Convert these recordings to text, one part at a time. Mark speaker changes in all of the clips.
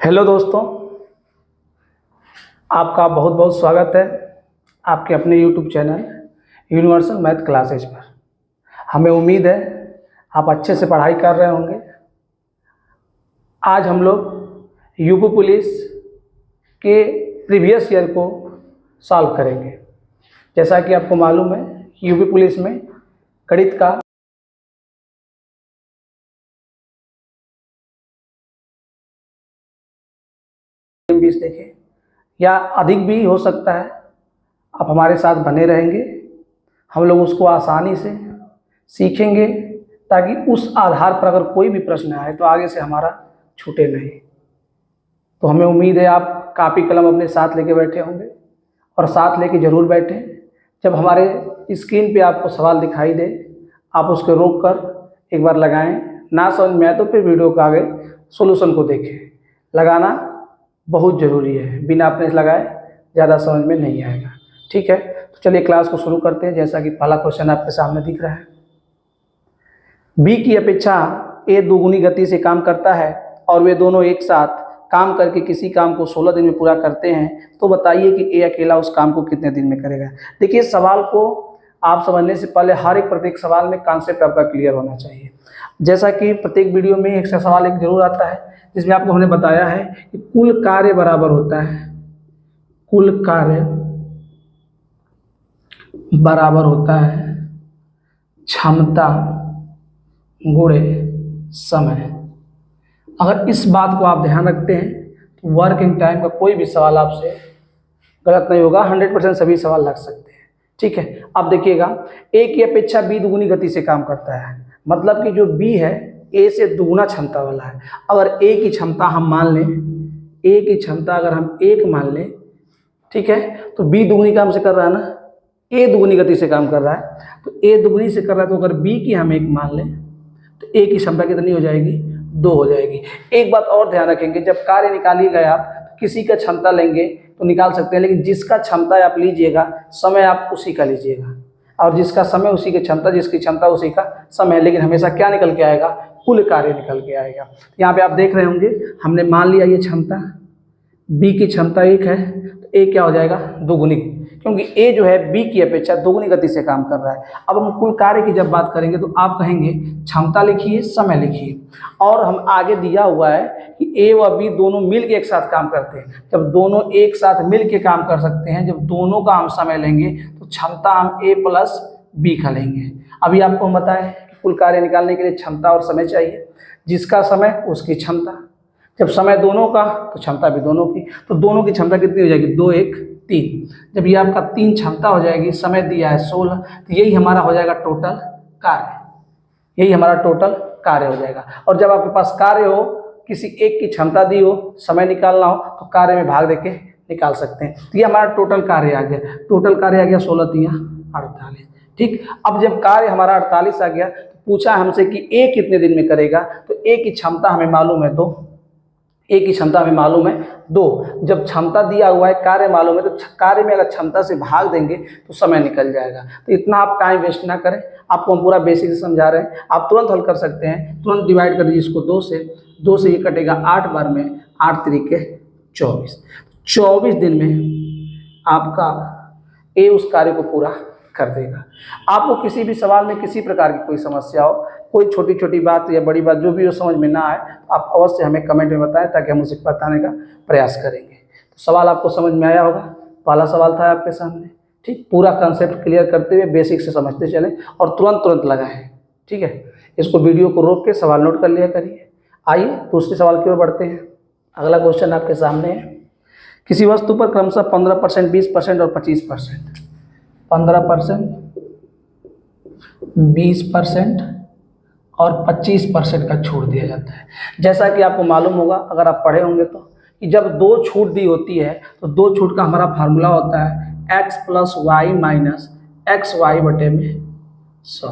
Speaker 1: Hello दोस्तों, आपका बहुत बहुत स्वागत है आपके अपने YouTube channel universal math classes पर। हमें उम्मीद है आप अच्छे से पढ़ाई कर रहे होंगे। आज हम लोग यूपी पुलिस के प्रीवियस ईयर को सॉल्व करेंगे। जैसा कि आपको मालूम है, यूपी पुलिस में गणित का बीस देखें या अधिक भी हो सकता है। आप हमारे साथ बने रहेंगे, हम लोग उसको आसानी से सीखेंगे ताकि उस आधार पर अगर कोई भी प्रश्न आए तो आगे से हमारा छूटे नहीं। तो हमें उम्मीद है आप कापी कलम अपने साथ लेके बैठे होंगे और साथ लेके ज़रूर बैठें। जब हमारे स्क्रीन पे आपको सवाल दिखाई दे, आप उसको रोक कर एक बार लगाएं। ना समझ में आए तो फिर वीडियो के आगे सॉल्यूशन को देखें। लगाना बहुत ज़रूरी है, बिना अपने लगाए ज़्यादा समझ में नहीं आएगा। ठीक है, तो चलिए क्लास को शुरू करते हैं। जैसा कि पहला क्वेश्चन आपके सामने दिख रहा है, बी की अपेक्षा ए दोगुनी गति से काम करता है और वे दोनों एक साथ काम करके किसी काम को 16 दिन में पूरा करते हैं, तो बताइए कि ए अकेला उस काम को कितने दिन में करेगा। देखिए, सवाल को आप समझने से पहले हर एक प्रत्येक सवाल में कॉन्सेप्ट आपका क्लियर होना चाहिए। जैसा कि प्रत्येक वीडियो में एक सवाल एक जरूर आता है जिसमें आपको हमने बताया है कि कुल कार्य बराबर होता है, कुल कार्य बराबर होता है क्षमता गुणे समय। अगर इस बात को आप ध्यान रखते हैं तो वर्किंग टाइम का कोई भी सवाल आपसे गलत नहीं होगा। 100% सभी सवाल लग सकते हैं। ठीक है, अब देखिएगा, ए की अपेक्षा बी दुगुनी गति से काम करता है, मतलब कि जो बी है ए से दुगुना क्षमता वाला है। अगर ए की क्षमता हम मान लें, ए की क्षमता अगर हम 1 मान लें, ठीक है, तो बी दुगुनी काम से कर रहा है ना, ए दुगुनी गति से काम कर रहा है। तो ए दुगुनी से कर रहा है, तो अगर बी की हम 1 मान लें तो ए की क्षमता कितनी हो जाएगी, 2 हो जाएगी। एक बात और ध्यान रखेंगे, जब कार्य निकालिएगा आप किसी का क्षमता लेंगे तो निकाल सकते हैं, लेकिन जिसका क्षमता आप लीजिएगा समय आप उसी का लीजिएगा, और जिसका समय उसी की क्षमता, जिसकी क्षमता उसी का समय। लेकिन हमेशा क्या निकल के आएगा, कुल कार्य निकल के आएगा। यहाँ पे आप देख रहे होंगे, हमने मान लिया ये क्षमता, बी की क्षमता 1 है, तो ए क्या हो जाएगा, दोगुनी, क्योंकि ए जो है बी की अपेक्षा दोगुनी गति से काम कर रहा है। अब हम कुल कार्य की जब बात करेंगे तो आप कहेंगे क्षमता लिखिए, समय लिखिए, और हम आगे दिया हुआ है कि ए व बी दोनों मिल के एक साथ काम करते हैं। जब दोनों एक साथ मिल के काम कर सकते हैं, जब दोनों का हम समय लेंगे तो क्षमता हम ए प्लस बी का लेंगे। अभी आपको हम बताएं कि कुल कार्य निकालने के लिए क्षमता और समय चाहिए, जिसका समय उसकी क्षमता। जब समय दोनों का तो क्षमता भी दोनों की, तो दोनों की क्षमता कितनी हो जाएगी, 2 1 3। जब ये आपका 3 क्षमता हो जाएगी, समय दिया है 16, तो यही हमारा हो जाएगा टोटल कार्य, यही हमारा टोटल कार्य हो जाएगा। और जब आपके पास कार्य हो, किसी एक की क्षमता दी हो, समय निकालना हो, तो कार्य में भाग देके निकाल सकते हैं। तो ये हमारा टोटल कार्य आ गया, टोटल कार्य आ गया 16 3 48। ठीक, अब जब कार्य हमारा 48 आ गया तो पूछा हमसे कि ए कितने दिन में करेगा, तो ए की क्षमता हमें मालूम है 2, ए की क्षमता हमें मालूम है 2। जब क्षमता दिया हुआ है, कार्य मालूम है, तो कार्य में अगर क्षमता से भाग देंगे तो समय निकल जाएगा। तो इतना आप टाइम वेस्ट ना करें, आपको हम पूरा बेसिक से समझा रहे हैं, आप तुरंत हल कर सकते हैं। तुरंत डिवाइड कर दीजिए इसको 2 से ये कटेगा 8 बार में, 8 तरीके 24। 24 दिन में आपका ए उस कार्य को पूरा कर देगा। आपको किसी भी सवाल में किसी प्रकार की कोई समस्या हो, कोई छोटी छोटी बात या बड़ी बात जो भी हो समझ में ना आए, तो आप अवश्य हमें कमेंट में बताएं ताकि हम उसे बताने का प्रयास करेंगे। तो सवाल आपको समझ में आया होगा, पहला सवाल था आपके सामने। ठीक, पूरा कंसेप्ट क्लियर करते हुए बेसिक से समझते चलें और तुरंत लगाएं। ठीक है, इसको वीडियो को रोक के सवाल नोट कर लिया करिए। आइए दूसरे सवाल की ओर बढ़ते हैं। अगला क्वेश्चन आपके सामने है, किसी वस्तु पर क्रमशः 15%, 20% और 25%, 15%, 20% और 25% का छूट दिया जाता है। जैसा कि आपको मालूम होगा, अगर आप पढ़े होंगे तो, कि जब 2 छूट दी होती है तो 2 छूट का हमारा फार्मूला होता है x plus y minus x y बटे में 100।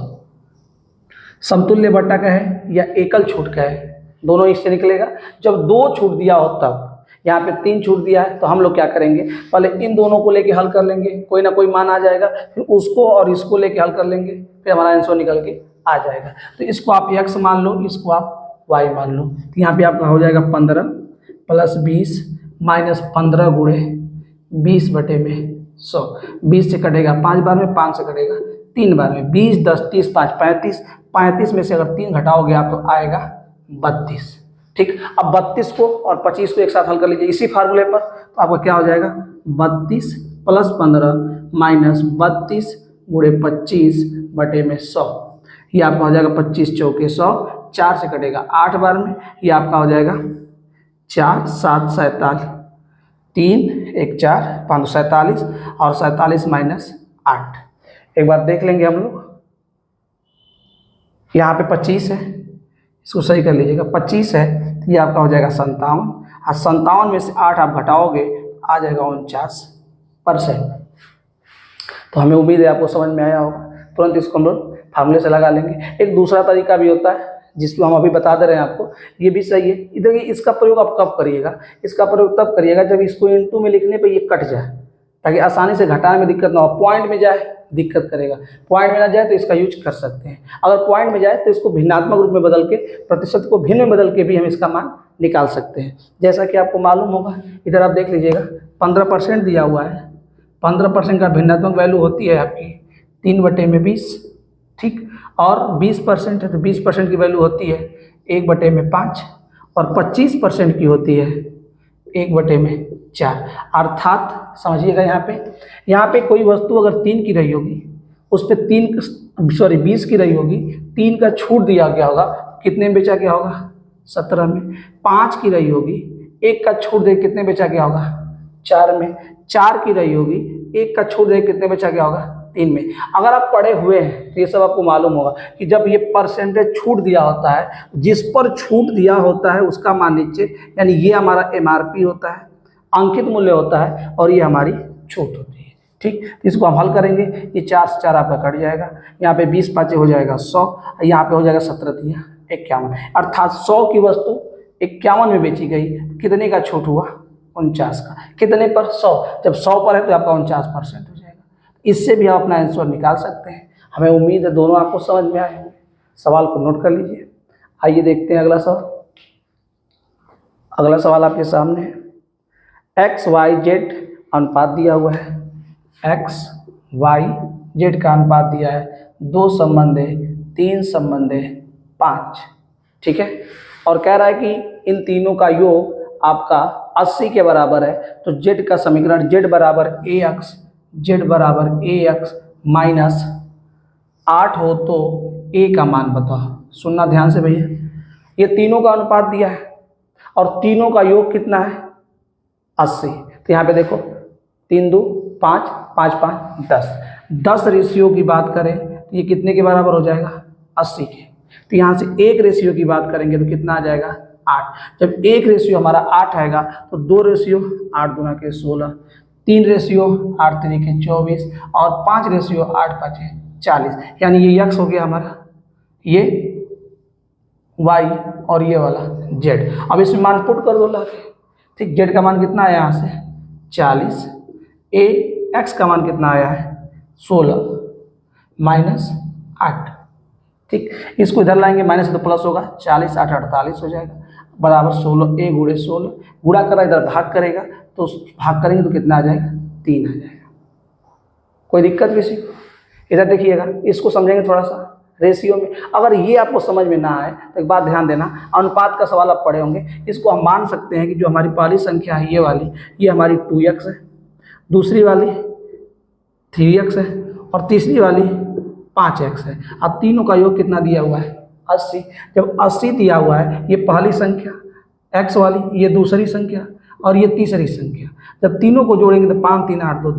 Speaker 1: समतुल्य बट्टा का है या एकल छूट का है, दोनों इससे निकलेगा। जब 2 छूट दिया हो तब, यहाँ पे 3 छूट दिया है तो हम लोग क्या करेंगे, पहले इन दोनों को लेके हल कर लेंगे, कोई ना कोई मान आ जाएगा, फिर उसको और इसको लेके हल कर लेंगे, फिर हमारा आंसर निकल के आ जाएगा। तो इसको आप x मान लो, इसको आप y मान लो। तो यहाँ पे आपका हो जाएगा 15, प्लस 20 माइनस 15 गुणे 20/100। 20 से कटेगा 5 बार में, 5 से कटेगा 3 बार में, 20 10 30 5 35, 35 में से अगर 3 घटाओगे आप तो आएगा 32। ठीक, अब 32 को और 25 को एक साथ हल कर लीजिए इसी फार्मूले पर, तो आपका क्या हो जाएगा 32 प्लस 15 माइनस 32 गुणे 25/100। ये आपका हो जाएगा 25 चौके 100, 4 से कटेगा 8 बार में, ये आपका हो जाएगा 4 7 47, 3 1 4 5 47 और 47 माइनस 8। एक बार देख लेंगे हम लोग, यहाँ पे 25 है, इसको सही कर लीजिएगा, 25 है तो ये आपका हो जाएगा 57, और 57 में से 8 आप घटाओगे आ जाएगा 49%। तो हमें उम्मीद है आपको समझ में आया होगा। तुरंत इसको हम लोग फार्मूले से लगा लेंगे। एक दूसरा तरीका भी होता है जिसको हम अभी बता दे रहे हैं आपको, ये भी सही है। इधर इसका प्रयोग आप कब करिएगा, इसका प्रयोग तब करिएगा जब इसको इनटू में लिखने पे ये कट जाए, ताकि आसानी से घटाने में दिक्कत ना हो। पॉइंट में जाए दिक्कत करेगा, पॉइंट में ना जाए तो इसका यूज कर सकते हैं। अगर पॉइंट में जाए तो इसको भिन्नात्मक रूप में बदल के, प्रतिशत को भिन्न में बदल के भी हम इसका मान निकाल सकते हैं। जैसा कि आपको मालूम होगा, इधर आप देख लीजिएगा 15% दिया हुआ है, 15% का भिन्नात्मक वैल्यू होती है आपकी 3/20, ठीक, और 20% है तो 20% की वैल्यू होती है 1/5, और 25% की होती है 1/4। अर्थात समझिएगा, यहाँ पे कोई वस्तु अगर 3 की रही होगी, उस पर 20 की रही होगी, 3 का छूट दिया गया होगा, कितने में बेचा गया होगा 17 में। 5 की रही होगी, 1 का छूट दे कितने बेचा गया होगा 4 में। 4 की रही होगी, 1 का छूट दे कितने बेचा गया होगा 3 में। अगर आप पढ़े हुए हैं तो ये सब आपको मालूम होगा कि जब ये परसेंटेज छूट दिया होता है, जिस पर छूट दिया होता है उसका मान नीचे, यानी ये हमारा MRP होता है, अंकित मूल्य होता है, और ये हमारी छूट होती है। ठीक, तो इसको हम हल करेंगे, ये 4 से 4 आपका कट जाएगा, यहाँ पे 20 5 हो जाएगा 100, यहाँ पे हो जाएगा 17 51, अर्थात 100 की वस्तु 51 में बेची गई, कितने का छूट हुआ 49 का। कितने पर 100, जब 100 पर है तो आपका 49% हो जाएगा। इससे भी आप अपना आंसर निकाल सकते हैं। हमें उम्मीद है दोनों आपको समझ में आए होंगे। सवाल को नोट कर लीजिए। आइए देखते हैं अगला सवाल। अगला सवाल आपके सामने है, XYZ अनुपात दिया हुआ है, XYZ का अनुपात दिया है 2 संबंध 3 संबंध 5, ठीक है, और कह रहा है कि इन तीनों का योग आपका 80 के बराबर है। तो Z का समीकरण Z बराबर AX माइनस 8 हो तो A का मान बताओ। सुनना ध्यान से भैया, ये तीनों का अनुपात दिया है और तीनों का योग कितना है 80। तो यहाँ पे देखो 3 2 5 5 5 10 रेशियो की बात करें तो ये कितने के बराबर हो जाएगा 80 के। तो यहाँ से 1 रेशियो की बात करेंगे तो कितना आ जाएगा 8। जब 1 रेशियो हमारा 8 आएगा तो 2 रेशियो 8 दूना के 16, 3 रेशियो 8 3 के 24 और 5 रेशियो 8 5 40। यानी ये x हो गया हमारा, ये y और ये वाला z। अब इसमें मान पुट कर दो ला के, ठीक। z का मान कितना आया यहाँ से 40, x का मान कितना आया है 16 माइनस 8, ठीक। इसको इधर लाएंगे माइनस तो प्लस होगा, 40 8 48 हो जाएगा बराबर 16 a गुणे 16। गुणा कर रहा इधर भाग करेगा तो भाग करेंगे तो कितना आ जाएगा 3 आ जाएगा। कोई दिक्कत किसी को? इधर देखिएगा, इसको समझेंगे थोड़ा सा रेशियो में। अगर ये आपको समझ में ना आए तो एक बात ध्यान देना, अनुपात का सवाल आप पढ़े होंगे। इसको हम मान सकते हैं कि जो हमारी पहली संख्या है ये वाली, ये हमारी 2x है, दूसरी वाली 3x है और तीसरी वाली 5x है। अब तीनों का योग कितना दिया हुआ है 80। जब 80 दिया हुआ है, ये पहली संख्या x वाली, ये दूसरी संख्या और ये तीसरी संख्या, जब तीनों को जोड़ेंगे तो 5 3 8 2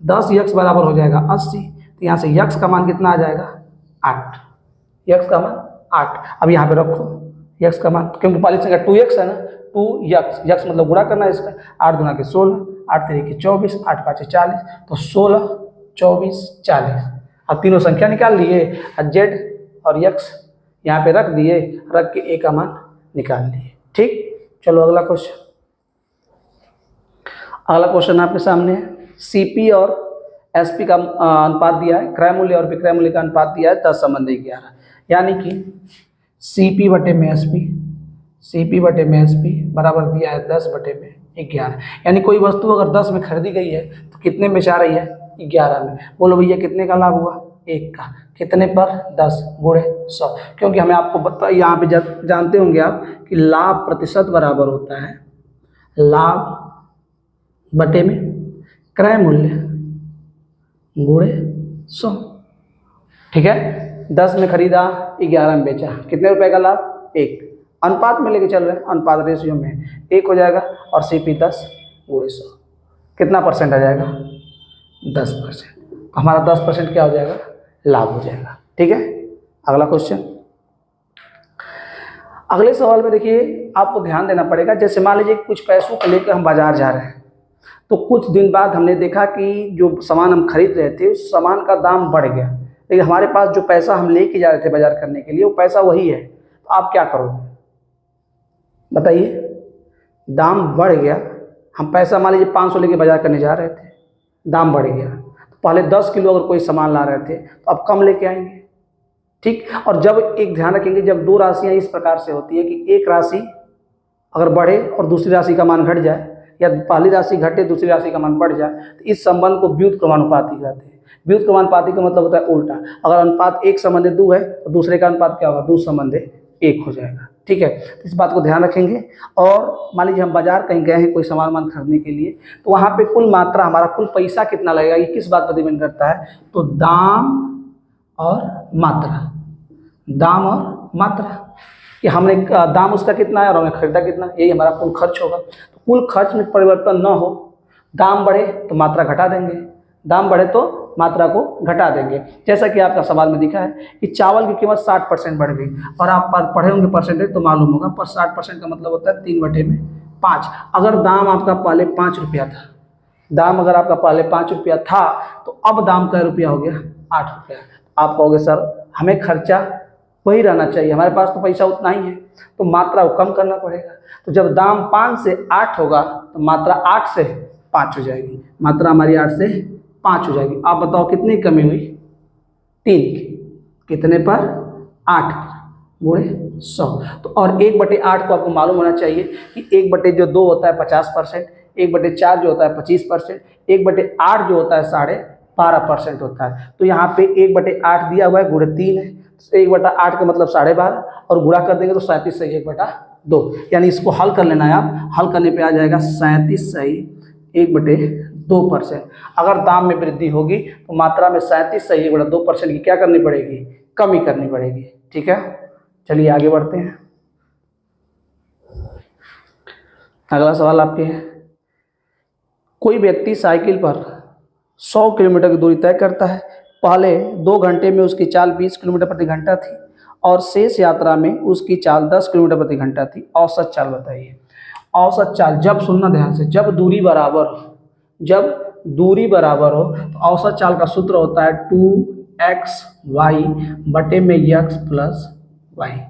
Speaker 1: 10x बराबर हो जाएगा 80। तो यहाँ से x का मान कितना आ जाएगा 8, x का मान 8। अब यहाँ पे रखो x का मान, क्योंकि पहली संख्या 2x है ना, 2x मतलब गुणा करना है इसका, 8 दूना के 16 8 3 के 24 8 5 40, तो 16 24 40। अब तीनों संख्या निकाल लिए और z और x यहाँ पे रख दिए, रख के a का मान निकाल लिए, ठीक। चलो अगला क्वेश्चन। अगला क्वेश्चन आपके सामने है, CP और SP का अनुपात दिया है, क्रय मूल्य और विक्रय मूल्य का अनुपात दिया है 10 संबंध 11, यानी कि CP/SP CP बटे में SP बराबर दिया है 10 बटे में 11। यानी कोई वस्तु अगर 10 में खरीदी गई है तो कितने में जा रही है? 11 में। बोलो भैया कितने का लाभ हुआ? 1 का। कितने पर? 10 गुणे 100। क्योंकि हमें आपको बता, यहाँ पे जानते होंगे आप कि लाभ प्रतिशत बराबर होता है लाभ बटे में क्रय मूल्य गुणे 100। ठीक है, 10 में खरीदा, 11 में बेचा, कितने रुपए का लाभ? 1। अनुपात में लेके चल रहे हैं, अनुपात रेशियो में 1 हो जाएगा और CP 10 गुणे 100 कितना परसेंट आ जाएगा? 10%। हमारा 10% क्या हो जाएगा? लाभ हो जाएगा। ठीक है, अगला क्वेश्चन। अगले सवाल में देखिए आपको ध्यान देना पड़ेगा। जैसे मान लीजिए कुछ पैसों को लेकर हम बाजार जा रहे हैं, तो कुछ दिन बाद हमने देखा कि जो सामान हम खरीद रहे थे उस सामान का दाम बढ़ गया, लेकिन हमारे पास जो पैसा हम लेके जा रहे थे बाजार करने के लिए वो पैसा वही है, तो आप क्या करोगे? बताइए। दाम बढ़ गया, हम पैसा मान लीजिए 500 लेके बाजार करने जा रहे थे, दाम बढ़ गया, तो पहले 10 किलो अगर कोई सामान ला रहे थे तो अब कम लेके आएंगे। ठीक, और जब एक ध्यान रखेंगे, जब दो राशियां इस प्रकार से होती है कि एक राशि अगर बढ़े और दूसरी राशि का मान घट जाए, या पहली राशि घटे दूसरी राशि का मान बढ़ जाए, तो इस संबंध को व्युत्क्रमानुपाती कहते हैं। व्युत्क्रमानुपाती का मतलब होता है उल्टा। अगर अनुपात 1 संबंधित 2 है तो दूसरे का अनुपात क्या होगा? 2 संबंधित 1 हो जाएगा। ठीक है, इस बात को ध्यान रखेंगे। और मान लीजिए हम बाजार कहीं गए हैं कोई सामान खरीदने के लिए, तो वहाँ पे कुल मात्रा, हमारा कुल पैसा कितना लगेगा, ये किस बात पर डिपेंड करता है? तो दाम और मात्रा, दाम और मात्रा, कि हमने दाम उसका कितना है और हमने खरीदा कितना, यही हमारा कुल खर्च होगा। तो कुल खर्च में परिवर्तन न हो, दाम बढ़े तो मात्रा घटा देंगे, दाम बढ़े तो मात्रा को घटा देंगे। जैसा कि आपका सवाल में दिखा है कि चावल की कीमत 60% बढ़ गई, और आप पढ़े होंगे परसेंटेज तो मालूम होगा, पर 60% का मतलब होता है 3 बटे में 5। अगर दाम आपका पहले 5 रुपया था, दाम अगर आपका पहले 5 रुपया था, तो अब दाम कै रुपया हो गया? 8 रुपया। आप कहोगे सर हमें खर्चा वही रहना चाहिए, हमारे पास तो पैसा उतना ही है, तो मात्रा को कम करना पड़ेगा। तो जब दाम 5 से 8 होगा तो मात्रा 8 से 5 हो जाएगी, मात्रा हमारी 8 से 5 हो जाएगी। आप बताओ कितनी कमी हुई? 3 की। कितने पर? 8 गुणे 100। तो और 1/8 को आपको मालूम होना चाहिए कि 1/2 होता है 50%, 1/4 जो होता है 25%, 1/8 जो होता है 12.5% होता है। तो यहाँ पे 1/8 दिया हुआ है, गुणे 3 है, 1/8 का मतलब 12.5, और गुणा कर देंगे तो 37 सही 1/2। यानी इसको हल कर लेना है आप, हल करने पे आ जाएगा 37 सही 1/2%। अगर दाम में वृद्धि होगी तो मात्रा में 37 सही 1/2% की क्या करनी पड़ेगी? कमी करनी पड़ेगी। ठीक है, चलिए आगे बढ़ते हैं। अगला सवाल आपके है, कोई व्यक्ति साइकिल पर 100 किलोमीटर की दूरी तय करता है। पहले 2 घंटे में उसकी चाल 20 किलोमीटर प्रति घंटा थी और शेष यात्रा में उसकी चाल 10 किलोमीटर प्रति घंटा थी। औसत चाल बताइए। औसत चाल, जब सुनना ध्यान से, जब दूरी बराबर हो, जब दूरी बराबर हो तो औसत चाल का सूत्र होता है 2xy बटे में x प्लस वाई।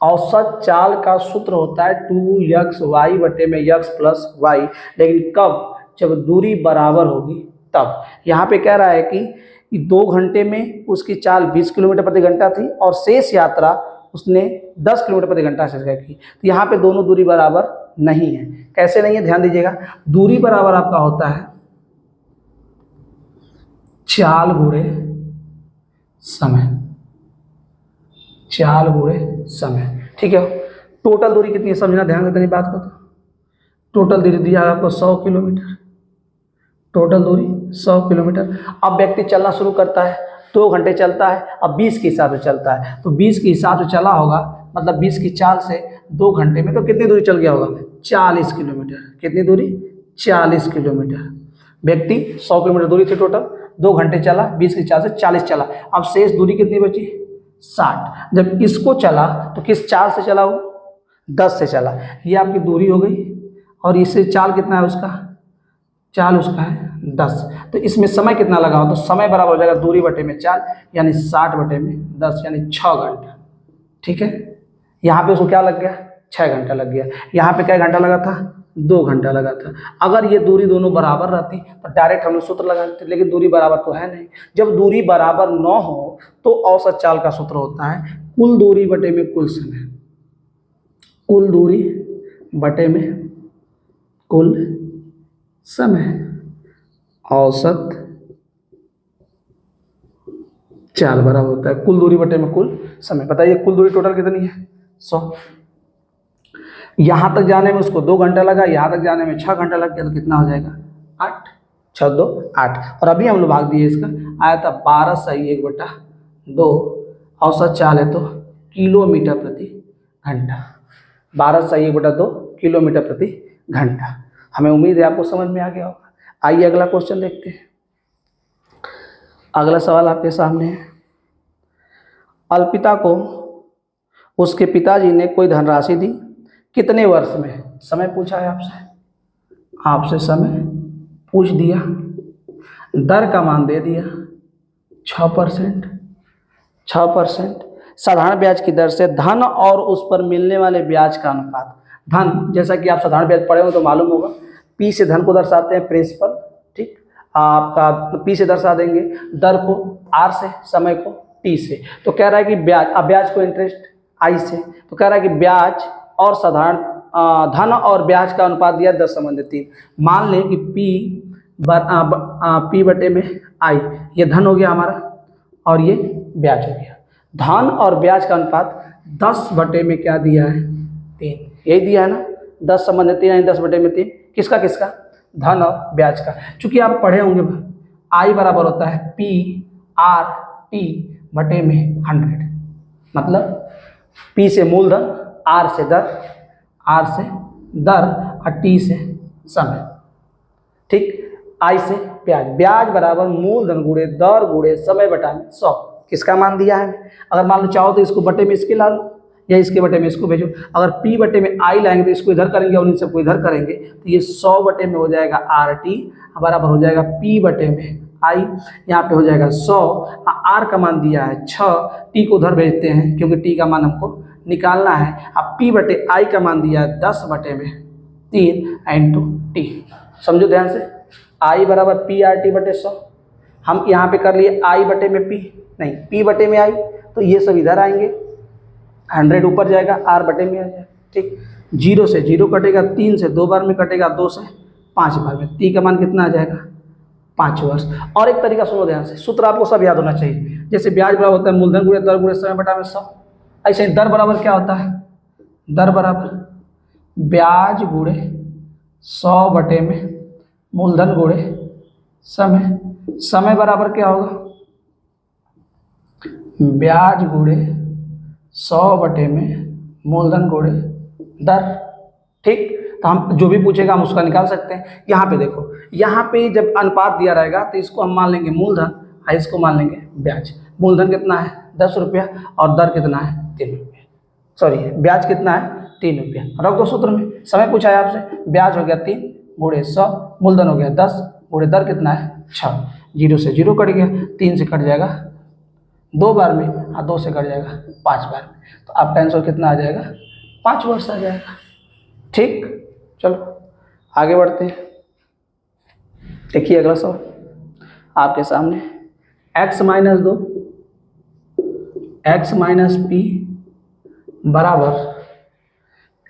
Speaker 1: औसत चाल का सूत्र होता है 2xy बटे में x प्लस वाई, लेकिन कब? जब दूरी बराबर होगी तब। यहाँ पे कह रहा है कि 2 घंटे में उसकी चाल 20 किलोमीटर प्रति घंटा थी और शेष यात्रा उसने 10 किलोमीटर प्रति घंटा से की। तो यहाँ पे दोनों दूरी बराबर नहीं है। कैसे नहीं है? ध्यान दीजिएगा। दूरी बराबर आपका होता है चाल गुणे समय, चाल गुणे समय। ठीक है, टोटल दूरी कितनी है समझना ध्यान से इतनी बात को। तो टोटल दूरी दिया है आपको 100 किलोमीटर, टोटल दूरी 100 किलोमीटर। अब व्यक्ति चलना शुरू करता है, 2 घंटे चलता है, अब 20 के हिसाब से चलता है, तो 20 के हिसाब से चला होगा, मतलब 20 की चाल से 2 घंटे में तो कितनी दूरी चल गया होगा? 40 किलोमीटर। कितनी दूरी? 40 किलोमीटर। व्यक्ति 100 किलोमीटर दूरी थी टोटल, 2 घंटे चला, 20 की चाल से 40 चला, अब शेष दूरी कितनी बची? 60। जब इसको चला तो किस चाल से चला? वो 10 से चला। ये आपकी दूरी हो गई, और इससे चाल कितना है उसका? चाल उसका है 10। तो इसमें समय कितना लगा हो? तो समय बराबर हो जाएगा दूरी बटे में चाल, यानी 60 बटे में 10, यानी 6 घंटा। ठीक है, यहाँ पे उसको क्या लग गया? 6 घंटा लग गया। यहाँ पे क्या घंटा लगा था? 2 घंटा लगा था। अगर ये दूरी दोनों बराबर रहती तो डायरेक्ट हम लोग सूत्र लगा देते, लेकिन दूरी बराबर तो है नहीं। जब दूरी बराबर न हो तो औसत चाल का सूत्र होता है कुल दूरी बटे में कुल समय। कुल दूरी बटे में कुल समय, औसत चाल बराबर होता है कुल दूरी बटे में कुल समय। बताइए कुल दूरी टोटल कितनी है? 100। यहाँ तक जाने में उसको 2 घंटा लगा, यहाँ तक जाने में 6 घंटा लग गया, तो कितना हो जाएगा? 8, 6 2 8। और अभी हम लोग भाग दिए, इसका आया था 12/1/2, औसत चाल है तो किलोमीटर प्रति घंटा। 12/1/2 किलोमीटर प्रति घंटा। हमें उम्मीद है आपको समझ में आ गया होगा। आइए अगला क्वेश्चन देखते हैं। अगला सवाल आपके सामने है। अल्पिता को उसके पिताजी ने कोई धनराशि दी, कितने वर्ष में? समय पूछा है आपसे समय पूछ दिया, दर का मान दे दिया 6%। साधारण ब्याज की दर से धन और उस पर मिलने वाले ब्याज का अनुपात। धन, जैसा कि आप साधारण ब्याज पढ़े हो तो मालूम होगा, पी से धन को दर्शाते हैं प्रिंसिपल, ठीक, आपका पी से दर्शा देंगे, दर को आर से, समय को टी से। तो कह रहा है कि ब्याज, अब ब्याज को इंटरेस्ट आई से, तो कह रहा है कि ब्याज और साधारण धन और ब्याज का अनुपात दिया 10:3। मान लें कि पी बटे में आई, ये धन हो गया हमारा और ये ब्याज हो गया। धन और ब्याज का अनुपात 10 बटे में क्या दिया है? 3। यही दिया है ना, 10:3 यानी 10 बटे में 3। किसका? धन और ब्याज का। चूंकि आप पढ़े होंगे आई बराबर होता है पी आर टी बटे में 100। मतलब पी से मूलधन, आर से दर और टी से समय, ठीक। आई से ब्याज बराबर मूलधन गुणे दर गुणे समय बटा में 100। किसका मान दिया है? अगर मान लो चाहो तो इसको बटे में इसके ला लो, या इसके बटे में इसको भेजो। अगर पी बटे में आई लाएंगे तो इसको इधर करेंगे और इन सबको इधर करेंगे, तो ये 100 बटे में हो जाएगा आर टी बराबर हो जाएगा पी बटे में आई। यहाँ पे हो जाएगा 100, आर का मान दिया है 6, टी को उधर भेजते हैं क्योंकि टी का मान हमको निकालना है। अब पी बटे आई का मान दिया है 10 बटे में 3 इंटू टी। समझो ध्यान से, आई बराबर पी आर टी बटे 100। हम यहाँ पे कर लिए आई बटे में पी, नहीं पी बटे में आई, तो ये सब इधर आएंगे, 100 ऊपर जाएगा, आर बटे में आ जाएगा, ठीक। 0 से 0 कटेगा, 3 से 2 बार में कटेगा, 2 से 5 बार में। टी का मान कितना आ जाएगा? 5 वर्ष। और एक तरीका सुनो ध्यान से, सूत्र आपको सब याद होना चाहिए। जैसे ब्याज बराबर होता है मूलधन गुणे दर गुणे समय बटा में 100, ऐसे ही दर बराबर क्या होता है? दर बराबर ब्याज गुणे 100 बटे में मूलधन गुणे समय। समय बराबर क्या होगा? ब्याज गुणे 100 बटे में मूलधन गुणे दर, ठीक। तो हम जो भी पूछेगा हम उसका निकाल सकते हैं। यहाँ पे देखो, यहाँ पे जब अनुपात दिया रहेगा तो इसको हम मान लेंगे मूलधन और इसको मान लेंगे ब्याज। मूलधन कितना है? 10 रुपया और दर कितना है? 3 रुपया। सॉरी, ब्याज कितना है? 3 रुपया। रख दो सूत्र में। समय पूछा है आपसे, ब्याज हो गया 3 गुणे 100, मूलधन हो गया 10 गुणे दर कितना है? 6। 0 से 0 कट गया, 3 से कट जाएगा 2 बार में, और 2 से कट जाएगा 5 बार में। तो आपका आंसर कितना आ जाएगा? 5 वर्ष आ जाएगा, ठीक। चलो आगे बढ़ते हैं। देखिए अगला सवाल आपके सामने, x - 2 x - p बराबर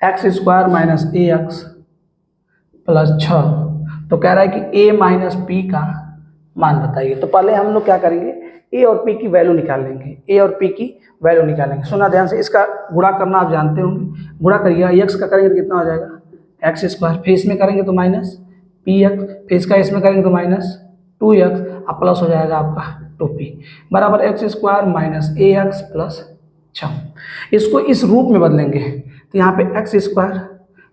Speaker 1: x² - ax प्लस 6। तो कह रहा है कि a माइनस p का मान बताइए। तो पहले हम लोग क्या करेंगे, a और p की वैल्यू निकाल लेंगे, a और p की वैल्यू निकालेंगे। सुना ध्यान से, इसका गुणा करना आप जानते होंगे, गुणा करिएगा, x का करेंगे तो कितना हो जाएगा? x², फिर इसमें करेंगे तो माइनस px, फिर इसका इसमें करेंगे तो माइनस 2x, अब प्लस हो जाएगा आपका 2p बराबर x² - ax प्लस 6। इसको इस रूप में बदलेंगे तो यहाँ पे x²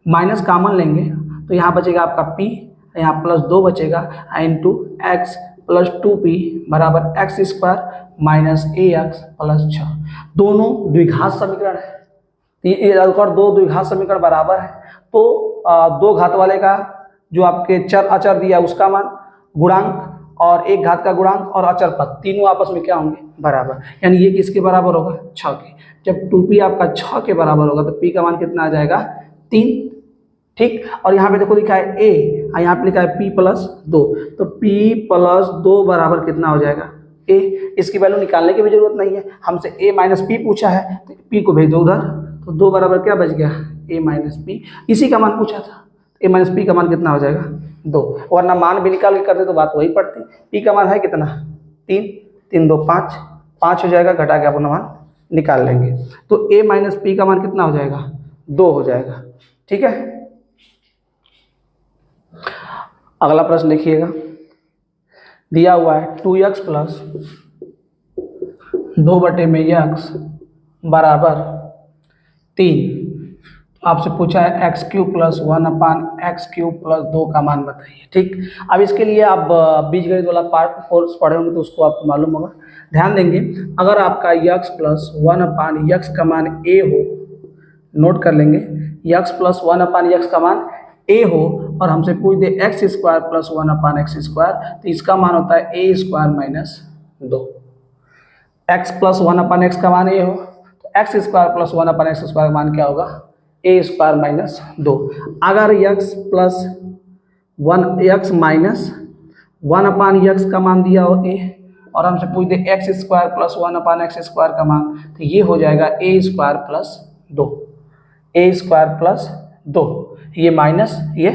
Speaker 1: माइनस कॉमन लेंगे तो यहाँ बचेगा आपका p, यहाँ प्लस 2 बचेगा इंटू x प्लस 2p बराबर x² - ax प्लस 6। दोनों द्विघात समीकरण है, ये और 2 द्विघात समीकरण बराबर है, तो 2 घात वाले का जो आपके चर अचर दिया उसका मान, गुणांक और 1 घात का गुणांक और अचर पद तीनों आपस में क्या होंगे? बराबर। यानी ये किसके बराबर होगा? 6 के। जब 2p आपका 6 के बराबर होगा तो p का मान कितना आ जाएगा? 3, ठीक। और यहाँ पे देखो लिखा है a और यहाँ पे लिखा है p प्लस 2, तो p प्लस 2 बराबर कितना हो जाएगा? a। इसकी वैल्यू निकालने की भी जरूरत नहीं है, हमसे a माइनस p पूछा है तो p को भेज दो उधर, तो 2 बराबर क्या बच गया? ए माइनस बी, इसी का मान पूछा था। ए माइनस बी का मान कितना हो जाएगा 2, वरना मान भी निकाल के करते तो बात वही पड़ती। पी का मान है कितना 3, 3 2 5, 5 हो जाएगा, घटा के अपना मान निकाल लेंगे। तो ए माइनस पी का मान कितना हो जाएगा 2 हो जाएगा। ठीक है, अगला प्रश्न देखिएगा, दिया हुआ है 2x प्लस 2/x बराबर 3। आपसे पूछा है x³ प्लस 1/x³ प्लस 2 का मान बताइए। ठीक, अब इसके लिए आप बीजगणित वाला पार्ट कोर्स पढ़े होंगे तो उसको आपको मालूम होगा। ध्यान देंगे, अगर आपका x प्लस 1/x का मान a हो, नोट कर लेंगे, x प्लस 1/x का मान a हो और हमसे पूछ दे x² प्लस 1/x², तो इसका मान होता है a² minus 2। x plus 1/x का मान a हो तो x² प्लस 1/x² का मान क्या होगा a² माइनस 2। अगर x plus 1x minus 1/x का मान दिया हो a और हमसे पूछ दे x² प्लस 1/x² का मान, तो ये हो जाएगा a² प्लस 2, a² प्लस 2, ये माइनस ये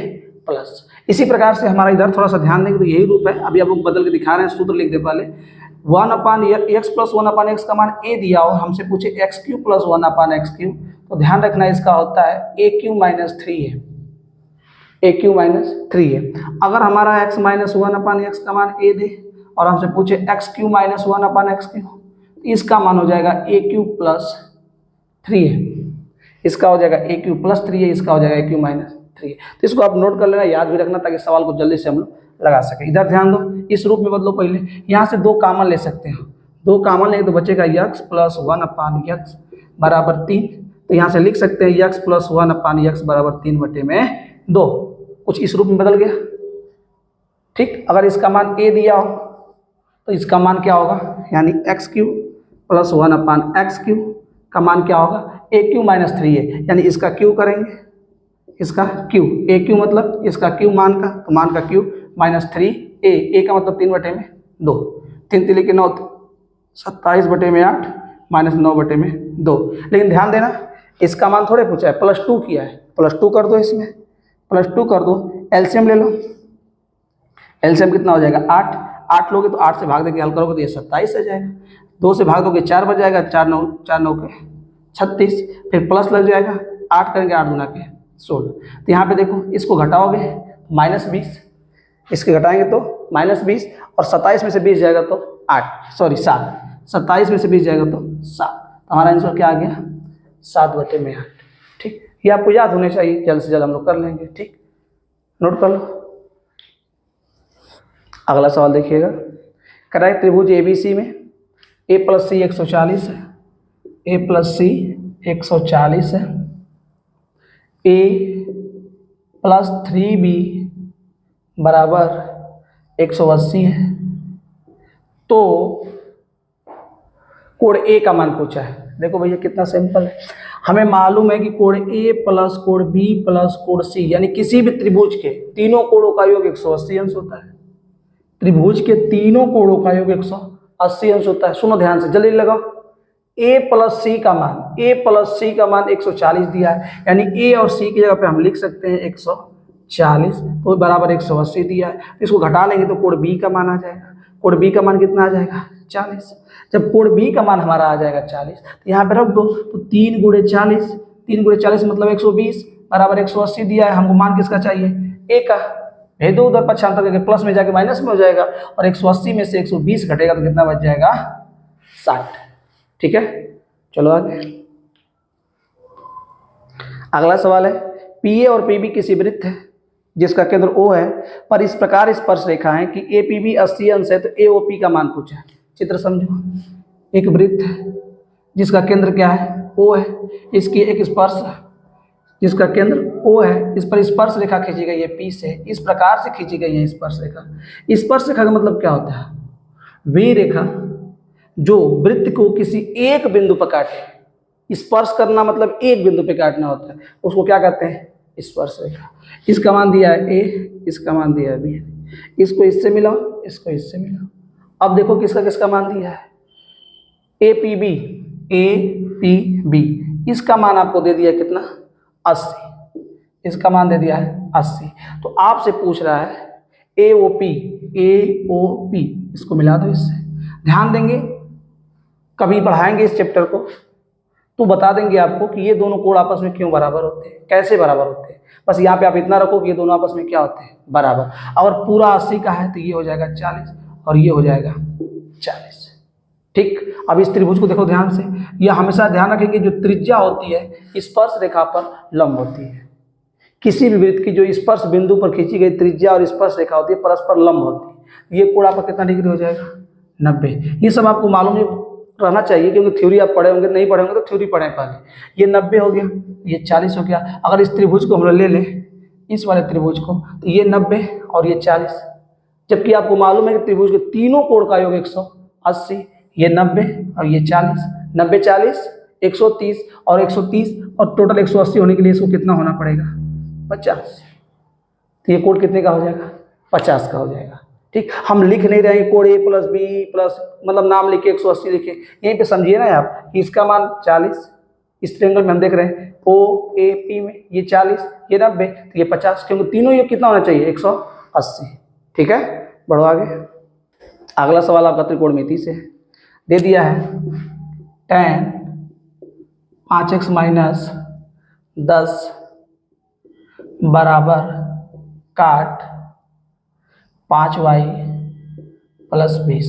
Speaker 1: प्लस। इसी प्रकार से हमारा इधर थोड़ा सा ध्यान देंगे तो यही रूप है। अभी आप लोग बदल के दिखा रहे हैं, सूत्र लिख दे पहले। 1/x प्लस 1/x का मान a दिया हो, हमसे पूछे x³ प्लस 1/x³, तो ध्यान रखना इसका होता है a³ माइनस 3 है, a³ माइनस 3 है। अगर हमारा x माइनस 1/x का मान a दे और हमसे पूछे x³ माइनस 1/x³, तो इसका मान हो जाएगा a³ प्लस 3 है, इसका हो जाएगा a³ प्लस 3 है, इसका हो जाएगा a³ माइनस 3 है। तो इसको आप नोट कर लेना, याद भी रखना ताकि सवाल को जल्दी से हम लोग लगा सके। इधर ध्यान दो, इस रूप में बदलो। पहले यहाँ से 2 कॉमन ले सकते हैं, 2 कॉमन लेंगे तो बचेगा x प्लस 1/x बराबर 3, तो यहाँ से लिख सकते हैं x प्लस 1/x बराबर 3/2। कुछ इस रूप में बदल गया। ठीक, अगर इसका मान a दिया हो तो इसका मान क्या होगा, यानी x³ प्लस 1/x³ का मान क्या होगा a³ माइनस 3 है, यानी इसका q करेंगे, इसका q, a³ मतलब इसका q मान का, तो मान का q माइनस 3a, a का मतलब 3/2, 3 3 के 9, 27/8 माइनस 9/2। लेकिन ध्यान देना, इसका मान थोड़े पूछा है, +2 किया है, +2 कर दो, इसमें +2 कर दो, एलसीएम ले लो। एलसीएम कितना हो जाएगा 8, 8 लोगे तो 8 से भाग देके हल करोगे तो ये 27 आ जाएगा, 2 से भाग दोगे 4 बच जाएगा, 4 9 के 36, फिर प्लस लग जाएगा, 8 करेंगे 8 गुना के 16। तो यहाँ पे देखो, इसको घटाओगे -20, इसके घटाएंगे तो -20 और 27 में से 20 जाएगा तो 7, 27 में से 20 जाएगा तो 7, हमारा आंसर क्या आ गया 7/8। ठीक, ये आपको याद होने चाहिए, जल्द से जल्द हम लोग कर लेंगे। ठीक, नोट कर लो। अगला सवाल देखिएगा, कह रहा है त्रिभुज ABC में a प्लस c 140 है, a प्लस c 140 है, a प्लस 3b बराबर 180 है, तो कोण A का मान पूछा है। देखो भैया कितना सिंपल है, हमें मालूम है कि कोण A प्लस कोण B प्लस कोण C, यानी किसी भी त्रिभुज के तीनों कोणों का योग 180 अंश होता है। त्रिभुज के तीनों कोणों का योग 180 अंश होता है। सुनो ध्यान से, जल्दी लगाओ। a प्लस सी का मान 140 दिया है, यानी a और c की जगह पे हम लिख सकते हैं 140, तो बराबर 180 दिया है। इसको घटा लेंगे तो कोण b का मान आ जाएगा। कोण b का मान कितना आ जाएगा 40। जब कोण b का मान हमारा आ जाएगा 40, तो यहाँ पे रख दो, तो 3 × 40, 3 × 40 मतलब 120 बराबर 180 दिया है। हमको मान किसका चाहिए a का, भेज दो उधर, पक्षांतर करके प्लस में जाके माइनस में हो जाएगा, और 180 में से 120 घटेगा तो कितना बच जाएगा 60। ठीक है, चलो आगे। अगला सवाल है, PA और PB किसी वृत्त है जिसका केंद्र O है, पर इस प्रकार स्पर्श रेखा है कि APB 80 अंश है, तो AOP का मान पूछा है। चित्र समझो, एक वृत्त है जिसका केंद्र क्या है O है, इसकी एक स्पर्श जिसका केंद्र O है, इस पर स्पर्श रेखा खींची गई है P से, इस प्रकार से खींची गई है स्पर्श रेखा। स्पर्श रेखा का मतलब क्या होता है, वे रेखा जो वृत्त को किसी एक बिंदु पर काटे। स्पर्श करना मतलब एक बिंदु पे काटना होता है, उसको क्या कहते हैं स्पर्श रेखा। इसका मान दिया है A, इसका मान दिया है B, इसको इससे मिलाओ, इसको इससे मिलाओ। अब देखो किसका किसका मान दिया है APB, इसका मान आपको दे दिया कितना 80, इसका मान दे दिया है 80। तो आपसे पूछ रहा है AOP, इसको मिला दो इससे। ध्यान देंगे, कभी पढ़ाएंगे इस चैप्टर को तो बता देंगे आपको कि ये दोनों कोण आपस में क्यों बराबर होते हैं, कैसे बराबर होते हैं। बस यहाँ पे आप इतना रखो कि ये दोनों आपस में क्या होते हैं, बराबर। अगर पूरा 80 का है तो ये हो जाएगा 40 और ये हो जाएगा 40। ठीक, अब इस त्रिभुज को देखो ध्यान से। यह हमेशा ध्यान रखें कि जो त्रिज्या होती है स्पर्श रेखा पर लंब होती है। किसी भी वृत्त की जो स्पर्श बिंदु पर खींची गई त्रिज्या और स्पर्श रेखा होती है परस्पर लंब होती है। ये कोण आपका कितना डिग्री हो जाएगा, 90। ये सब आपको मालूम रहना चाहिए क्योंकि थ्योरी आप पढ़े होंगे, नहीं पढ़े होंगे तो थ्योरी पढ़ें पहले। ये 90 हो गया, ये 40 हो गया। अगर इस त्रिभुज को हम ले लें, इस वाले त्रिभुज को, तो ये 90 और ये 40, जबकि आपको मालूम है कि त्रिभुज के तीनों कोण का योग 180। ये 90 और ये 40, 90 40 130 और 130 और टोटल 180 होने के लिए इसको कितना होना पड़ेगा, 50। तो ये कोण कितने का हो जाएगा, 50 का हो जाएगा। ठीक, हम लिख नहीं रहे हैं कोण A + B प्लस, मतलब नाम लिखे 180 लिखे, यहीं पे समझिए ना आप कि इसका मान 40। इस ट्रायंगल में हम देख रहे हैं OAP में ये 40, ये 90, तो ये 50, क्योंकि तीनों योग कितना होना चाहिए, 180। ठीक है, बढ़ो आगे। अगला सवाल आपका त्रिकोणमिति से है, दे दिया है tan 5x - 10 बराबर काट 5y + 20।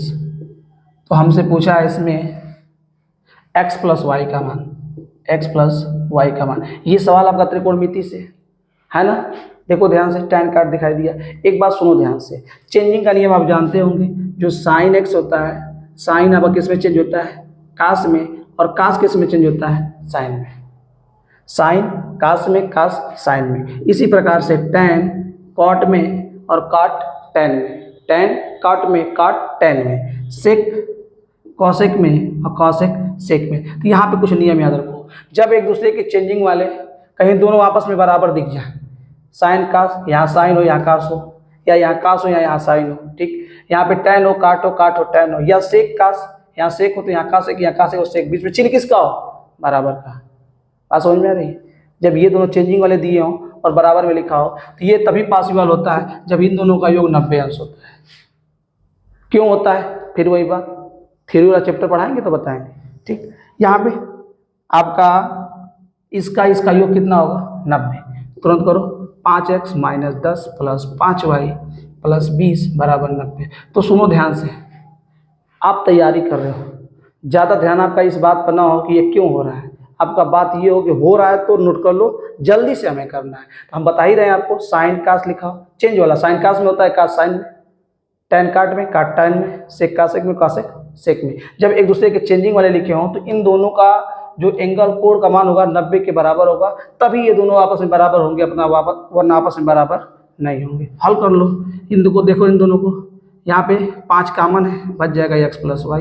Speaker 1: तो हमसे पूछा है इसमें x + y का मान, ये सवाल आपका त्रिकोणमिति से है ना। देखो ध्यान से, tan काट दिखाई दिया। एक बात सुनो ध्यान से, चेंजिंग का नियम आप जानते होंगे। जो sin x होता है, साइन आपका किस में चेंज होता है, कास में, और कास किस में चेंज होता है, साइन में। साइन कास में, कास साइन में। इसी प्रकार से tan कॉट में और काट tan में, tan काट में, काट tan में, सेक कॉसेक में और कॉसेक सेक में। तो यहाँ पे कुछ नियम याद रखो। जब एक दूसरे के चेंजिंग वाले कहीं दोनों आपस में बराबर दिख जाए, साइन कास, यहाँ साइन हो यहाँ कास हो, या यहाँ कास हो या यहाँ साइन हो, ठीक, यहाँ पे tan हो काट हो tan हो, या सेक कास, यहाँ सेक हो तो यहाँ कासेक, यहाँ कासेक हो सेक, बीच में चिन्ह किसका हो, बराबर का। बात समझ में आ रही है। जब ये दोनों चेंजिंग वाले दिए हों और बराबर में लिखा हो तो ये तभी पॉसिबल होता है जब इन दोनों का योग 90 अंश होता है। क्यों होता है, फिर वही बात, थ्योरी वाला चैप्टर पढ़ाएंगे तो बताएंगे। ठीक, यहाँ पे आपका इसका योग कितना होगा, 90। तुरंत करो, 5x - 10 + 5y + 20 बराबर 90। तो सुनो ध्यान से, आप तैयारी कर रहे हो, ज़्यादा ध्यान आपका इस बात पर ना हो कि ये क्यों हो रहा है। आपका बात ये हो कि हो रहा है तो नोट कर लो, जल्दी से हमें करना है। तो हम बता ही रहे हैं आपको, साइन कास लिखा हो, चेंज वाला साइन कास में होता है, कास साइन में, tan काट में, काट tan में, सेक कासेक में, कासेक सेक में। जब एक दूसरे के चेंजिंग वाले लिखे हों तो इन दोनों का जो एंगल कोण का मान होगा 90 के बराबर होगा, तभी ये दोनों आपस में बराबर होंगे अपना, वरना आपस में बराबर नहीं होंगे। हल कर लो इन दो को, देखो इन दोनों को, यहाँ पे 5 कॉमन है, बच जाएगा x + y।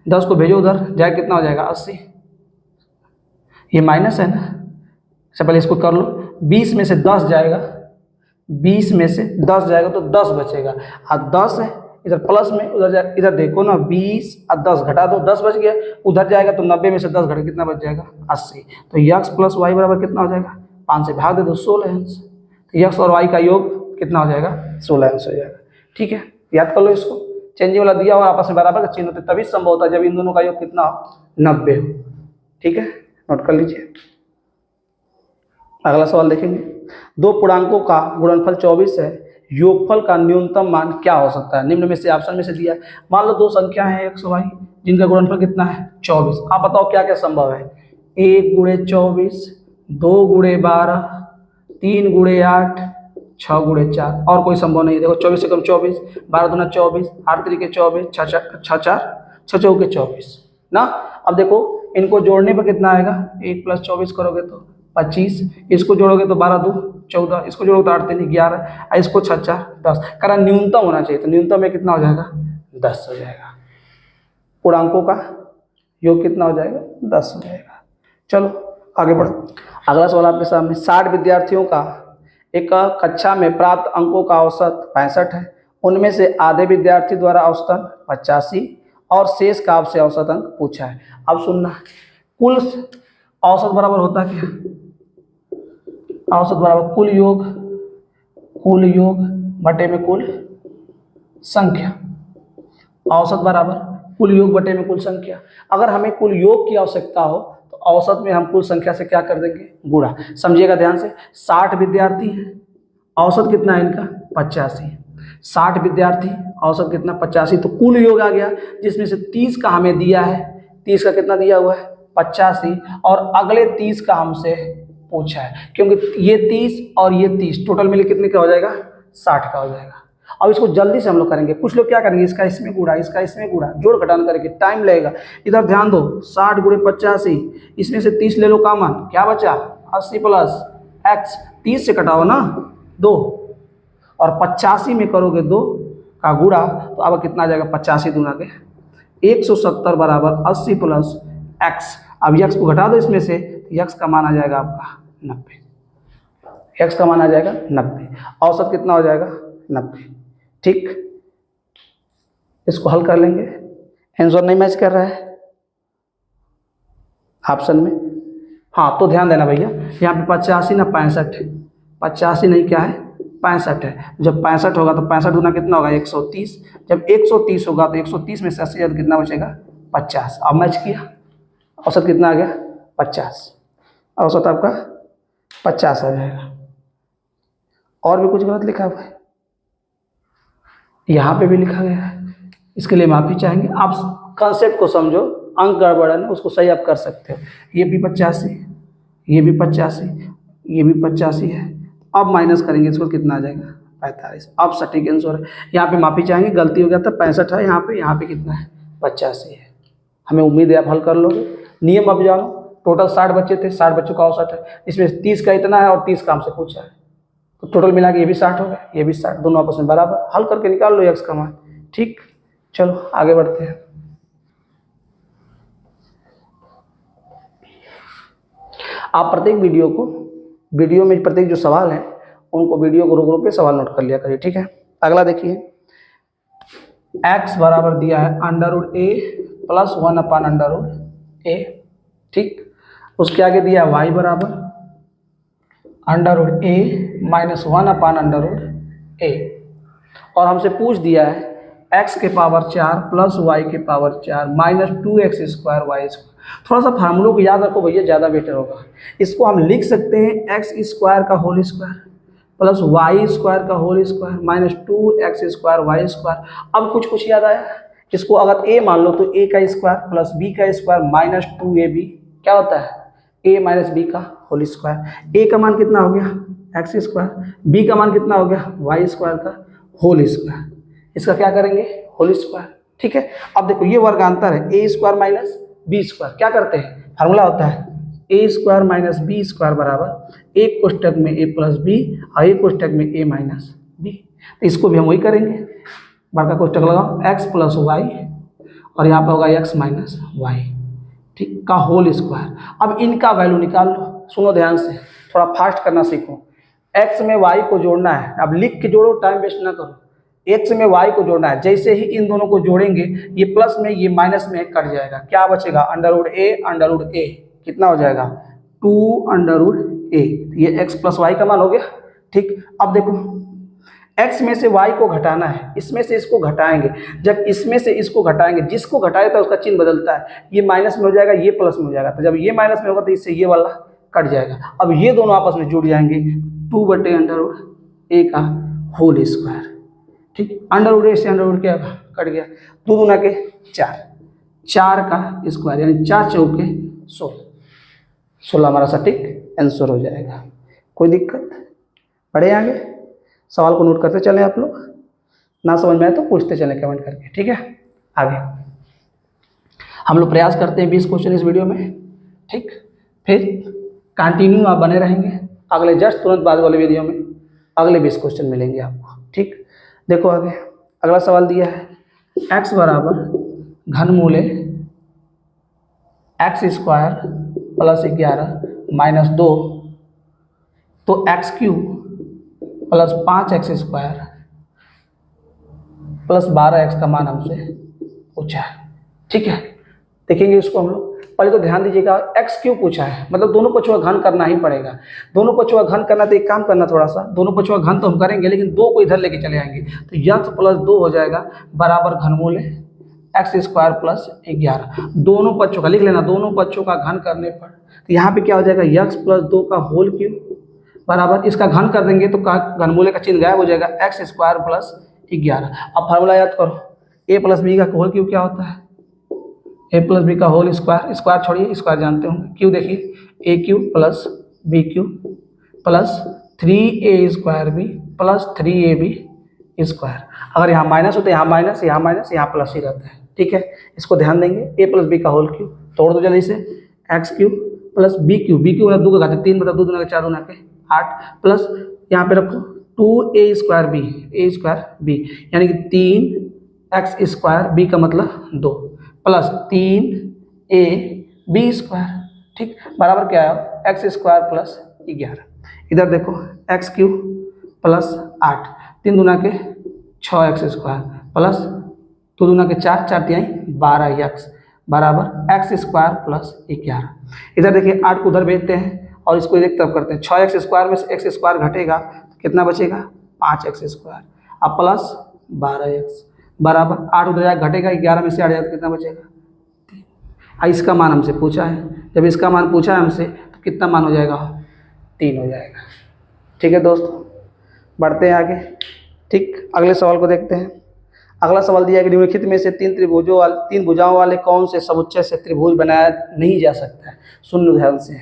Speaker 1: 10 को भेजो उधर, जाए कितना हो जाएगा, 80। ये माइनस है ना, अच्छा पहले इसको कर लो। 20 में से 10 जाएगा, 20 में से 10 जाएगा तो 10 बचेगा, और 10 है इधर प्लस में, उधर जाए, इधर देखो ना, 20 और 10 घटा दो, 10 बच गया, उधर जाएगा तो 90 में से 10 घटे कितना बच जाएगा, 80। तो x + y बराबर कितना हो जाएगा, 5 से भाग दे दो, 16 अंश। तो x और y का योग कितना हो जाएगा, 16 अंश हो जाएगा। ठीक है, याद कर लो इसको। चेंजिंग वाला दिया और आपस में बराबर का चिन्ह होते तभी संभव होता है जब इन दोनों का योग कितना हो, 90 हो। ठीक है, नोट कर लीजिए। अगला सवाल देखेंगे, दो पूर्णांकों का गुणनफल 24 है, योगफल का न्यूनतम मान क्या हो सकता है। निम्न में से ऑप्शन में से दिया है। मान लो दो संख्या है x y, जिनका गुणनफल कितना है, 24। आप बताओ क्या क्या संभव है। 1 × 24, 2 × 12, 3 × 8, 6 × 4, और कोई संभव नहीं है। देखो 24 से कम 24, 12 दूना 24, 8 3 के 24, 6 4 24 ना। अब देखो इनको जोड़ने पर कितना आएगा, 1 + 24 करोगे तो 25, इसको जोड़ोगे तो 12 2 14, इसको जोड़ोगे तो 8 3 11, इसको 6 4 10। करा न्यूनतम होना चाहिए, तो न्यूनतम में कितना हो जाएगा, 10 हो जाएगा। पूर्णांकों का योग कितना हो जाएगा, 10 हो जाएगा। चलो आगे बढ़ो। अगला सवाल आपके सामने, 60 विद्यार्थियों का एक कक्षा में प्राप्त अंकों का औसत 65 है। उनमें से आधे विद्यार्थी द्वारा औसतन 85 और शेष का आपसे औसत अंक पूछा है। अब सुनना, कुल औसत बराबर होता क्या, औसत बराबर कुल योग बटे में कुल संख्या। औसत बराबर कुल योग बटे में कुल संख्या। अगर हमें कुल योग की आवश्यकता हो तो औसत में हम कुल संख्या से क्या कर देंगे, गुणा। समझिएगा ध्यान से, 60 विद्यार्थी हैं, औसत कितना है इनका 85। 60 विद्यार्थी, औसत कितना 85, तो कुल योग आ गया, जिसमें से 30 का हमें दिया है, 30 का कितना दिया हुआ है 85, और अगले 30 का हमसे पूछा है, क्योंकि ये 30 और ये 30 टोटल मिले कितने का हो जाएगा 60 का हो जाएगा। अब इसको जल्दी से हम लोग करेंगे। कुछ लोग क्या करेंगे, इसका इसमें गुणा, इसका इसमें गुणा, जोड़ घटान करेंगे, टाइम लगेगा। इधर ध्यान दो, 60 गुणे 85, इसमें से 30 ले लो कॉमन, क्या बचा 80 प्लस x, 30 से कटाओ ना 2, और 85 में करोगे 2 का गुणा, तो अब कितना आ जाएगा 85 दूना के 170 बराबर 80 प्लस x। अब x को घटा दो इसमें से, x का मान आ जाएगा आपका 90, x का मान आ जाएगा 90, औसत कितना हो जाएगा 90। ठीक, इसको हल कर लेंगे। आंसर नहीं मैच कर रहा है ऑप्शन में, हाँ तो ध्यान देना भैया, यहाँ पे 85 ना 65, 85 नहीं क्या है 65 है। जब 65 होगा तो 65 गुना कितना होगा 130, जब 130 होगा तो 130 में से 80 ज़्यादा कितना बचेगा 50। अब मैच किया, औसत कितना आ गया 50, औसत आपका 50 आ जाएगा। और भी कुछ गलत लिखा हुआ है, यहाँ पे भी लिखा गया है, इसके लिए माफ़ी चाहेंगे। आप कॉन्सेप्ट को समझो, अंक गड़बड़ है ना, उसको सही आप कर सकते हो। ये भी 85, ये भी 85, ये भी 85 है। अब माइनस करेंगे इसको, कितना आ जाएगा 45। अब सटीक आंसर है। यहाँ पे माफ़ी चाहेंगे, गलती हो गया था, 65 है यहाँ पे कितना है 85 है। हमें उम्मीद है आप हल कर लोगे। नियम अब जानो, टोटल 60 बच्चे थे, 60 बच्चों का औसत है, इसमें 30 का इतना है और 30 का हमसे पूछा है, तो टोटल मिला के ये भी 60 हो गया, ये भी 60, दोनों आपस में बराबर। हल करके निकाल लो x का मान। ठीक, चलो आगे बढ़ते हैं। आप प्रत्येक वीडियो में प्रत्येक जो सवाल है उनको वीडियो को रोक के सवाल नोट कर लिया करिए। ठीक है, अगला देखिए, x बराबर दिया है √a प्लस 1/√a। ठीक, उसके आगे दिया है y बराबर √a माइनस 1/√a, और हमसे पूछ दिया है x के पावर 4 प्लस y के पावर 4 माइनस 2x² y²। थोड़ा सा फार्मूलों को याद रखो भैया, ज़्यादा बेटर होगा। इसको हम लिख सकते हैं x² का होल स्क्वायर प्लस y² का whole square minus 2x² y²। अब कुछ याद आया, इसको अगर a मान लो तो a का स्क्वायर प्लस b का स्क्वायर माइनस 2ab क्या होता है a माइनस b का होल स्क्वायर। a का मान कितना हो गया x², b का मान कितना हो गया y² का होल स्क्वायर। इसका क्या करेंगे होल स्क्वायर। ठीक है, अब देखो ये वर्गांतर है, a² माइनस b²। क्या करते हैं, फार्मूला होता है a² माइनस b² बराबर एक कोष्टक में a प्लस b और एक कोष्टक में a माइनस b। तो इसको भी हम वही करेंगे, बड़का कोष्टक लगाओ x प्लस y और यहाँ पे होगा x माइनस y, ठीक, का होल स्क्वायर। अब इनका वैल्यू निकाल लो। सुनो ध्यान से, थोड़ा फास्ट करना सीखो। x में y को जोड़ना है, अब लिख के जोड़ो, टाइम वेस्ट ना करो। x में y को जोड़ना है, जैसे ही इन दोनों को जोड़ेंगे ये प्लस में ये माइनस में कट जाएगा, क्या बचेगा √a कितना हो जाएगा 2√a। ये x प्लस y का मान हो गया। ठीक, अब देखो x में से y को घटाना है, इसमें से इसको घटाएंगे, जब इसमें से इसको घटाएंगे, जिसको घटाए था उसका चिन्ह बदलता है, ये माइनस में हो जाएगा, ये प्लस में हो जाएगा। तो जब ये माइनस में होगा तो इससे ये वाला कट जाएगा। अब ये दोनों आपस में जुड़ जाएंगे, 2/√a का होल स्क्वायर। ठीक, √a से √a क्या कट गया, 2 दूना के 4 का स्क्वायर यानी 4 चौके 16 हमारा सटीक आंसर हो जाएगा। कोई दिक्कत, बढ़े आगे, सवाल को नोट करते चलें। आप लोग ना समझ में आए तो पूछते चलें कमेंट करके। ठीक है, आगे हम लोग प्रयास करते हैं 20 क्वेश्चन इस वीडियो में। ठीक, फिर कंटिन्यू आप बने रहेंगे, अगले जस्ट तुरंत बाद वाले वीडियो में अगले 20 क्वेश्चन मिलेंगे आपको। ठीक, देखो आगे अगला सवाल दिया है, x बराबर घनमूल x² प्लस 11 माइनस 2 तो x³ plus 5x² plus 12x का मान हमसे पूछा है। ठीक है, देखेंगे इसको हम लोग। पहले तो ध्यान दीजिएगा एक्स क्यू पूछा है, मतलब दोनों पक्षों का घन करना ही पड़ेगा। दोनों पक्षों का घन करना तो एक काम करना, थोड़ा सा दोनों पक्षों का घन तो हम करेंगे, लेकिन 2 को इधर लेके चले आएंगे, तो यक्स प्लस 2 हो जाएगा बराबर घनमूल एक्स स्क्वायर प्लस 11। दोनों पक्षों का लिख लेना, दोनों पक्षों का घन करने पर तो यहाँ पे क्या हो जाएगा, यक्स प्लस 2 का होल क्यूब बराबर, इसका घन कर देंगे तो घनमूल का चिन्ह गायब हो जाएगा, एक्स स्क्वायर प्लस 11। अब फार्मूला याद करो, ए प्लस बी का होल क्यूब क्या होता है, ए प्लस बी का होल स्क्वायर, स्क्वायर छोड़िए स्क्वायर जानते होंगे, क्यू देखिए A cube plus B cube plus 3a square B plus 3ab square. अगर यहाँ माइनस होता है, यहाँ माइनस, यहाँ माइनस, यहाँ प्लस ही रहता है, ठीक है। इसको ध्यान देंगे, ए प्लस बी का होल क्यूब तोड़ दो जल्दी से, x cube plus b cube मतलब 2 का घात 3 मतलब 2 दूना के 4 दूना के 8 प्लस यहाँ पे रखो 2a स्क्वायर बी, ए स्क्वायर बी यानी कि 3x स्क्वायर, बी का मतलब 2 प्लस 3ab स्क्वायर, ठीक, बराबर क्या है एक्स स्क्वायर प्लस 11। इधर देखो एक्स क्यूब प्लस 8, 3 दूना के 6x स्क्वायर प्लस 2 दूना के 4, 4 तिहाई 12x बराबर एक्स स्क्वायर प्लस 11। इधर देखिए 8 को उधर भेजते हैं और इसको एक तरफ करते हैं, 6x स्क्वायर में से x स्क्वायर घटेगा तो कितना बचेगा 5x स्क्वायर, अब प्लस 12x बराबर 8 उधर जाएगा घटेगा, 11 में से 8 जाएगा तो कितना बचेगा 3। इसका मान हमसे पूछा है, जब इसका मान पूछा है हमसे तो कितना मान हो जाएगा 3 हो जाएगा। ठीक है दोस्तों, बढ़ते हैं आगे। ठीक, अगले सवाल को देखते हैं। अगला सवाल दिया है कि निम्नलिखित में से 3 भुजाओं वाले कौन से समुच्चय से त्रिभुज बनाया नहीं जा सकता है। सुन ध्यान से,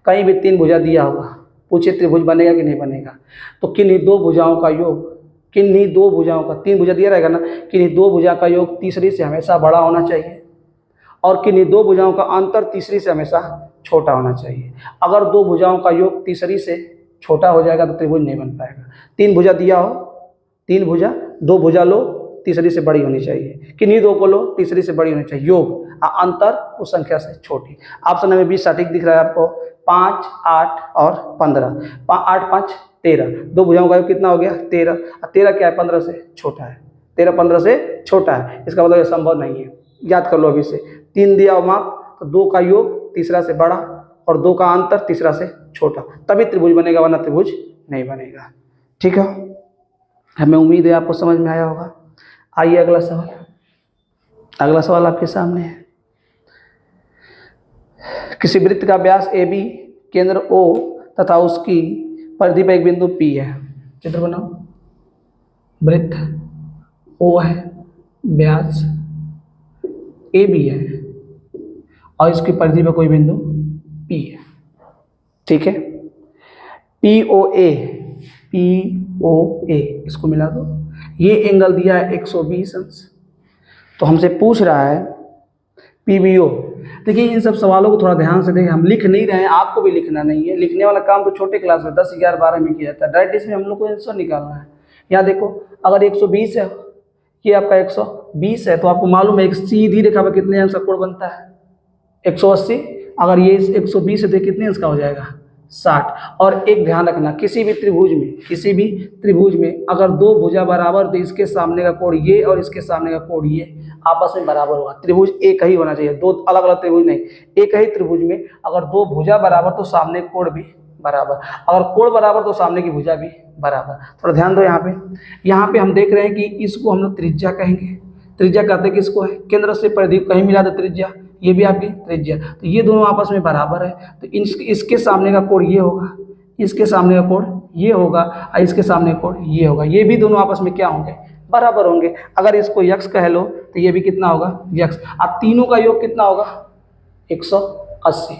Speaker 1: कहीं भी 3 भुजा दिया होगा, पूछे त्रिभुज बनेगा कि नहीं बनेगा, तो किन्हीं 2 भुजाओं का योग, किन्हीं 2 भुजाओं का, 3 भुजा दिया रहेगा ना, किन्हीं 2 भुजा का योग तीसरी से हमेशा बड़ा होना चाहिए और किन्हीं 2 भुजाओं का अंतर तीसरी से हमेशा छोटा होना चाहिए। अगर 2 भुजाओं का योग तीसरी से छोटा हो जाएगा तो त्रिभुज नहीं बन पाएगा। 3 भुजा दिया हो, 3 भुजा, 2 भुजा लो, तीसरी से बड़ी होनी चाहिए, किन्हीं 2 को लो, तीसरी से बड़ी होनी चाहिए, योग अंतर उस संख्या से छोटी। ऑप्शन नंबर 20 सटीक दिख रहा है आपको, 5, 8 और 15, 8, 5, 13, 2 भुजाओं का योग कितना हो गया 13, 13 क्या है 15 से छोटा है, 13 15 से छोटा है, इसका मतलब ये संभव नहीं है। याद कर लो अभी से, 3 दिया हो माप तो 2 का योग तीसरा से बड़ा और 2 का अंतर तीसरा से छोटा, तभी त्रिभुज बनेगा, वरना त्रिभुज नहीं बनेगा। ठीक है, हमें उम्मीद है आपको समझ में आया होगा। आइए अगला सवाल। अगला सवाल आपके सामने है, किसी वृत्त का व्यास ए बी, केंद्र O तथा उसकी परिधि पर एक बिंदु P है। चित्र बनाओ, वृत्त O है, व्यास ए बी है और इसकी परिधि पर कोई बिंदु P है। ठीक है, POA इसको मिला दो, ये एंगल दिया है 120 अंश, तो हमसे पूछ रहा है PBO। देखिए इन सब सवालों को थोड़ा ध्यान से देखें, हम लिख नहीं रहे हैं, आपको भी लिखना नहीं है, लिखने वाला काम तो छोटे क्लास में 10, 11, 12 में किया जाता है, डायरेक्ट इसमें हम लोग को आंसर निकालना है। यहाँ देखो अगर 120 है, ये आपका 120 है, तो आपको मालूम है एक सीधी रेखा पर कितने अंश का कोण बनता है 180, अगर ये 120 है तो कितने अंश का हो जाएगा 60। और एक ध्यान रखना, किसी भी त्रिभुज में अगर 2 भुजा बराबर तो इसके सामने का कोण ये और इसके सामने का कोण ये आपस में बराबर होगा। त्रिभुज एक ही होना चाहिए, 2 अलग अलग त्रिभुज नहीं, एक ही त्रिभुज में अगर 2 भुजा बराबर तो सामने कोण भी बराबर, अगर कोण बराबर तो सामने की भुजा भी बराबर। थोड़ा ध्यान दो यहाँ पे हम देख रहे हैं कि इसको हम लोग त्रिज्या कहेंगे। त्रिज्या कहते हैं कि इसको है केंद्र से परिधि कहीं मिला तो त्रिज्या, ये भी आपकी त्रिज्या, तो ये दोनों आपस में बराबर है, तो इसके सामने का कोण ये होगा, इसके सामने का कोण ये होगा और इसके सामने का कोण ये होगा, ये भी दोनों आपस में क्या होंगे बराबर होंगे। अगर इसको यक्स कह लो तो ये भी कितना होगा यक्स, अब तीनों का योग कितना होगा 180।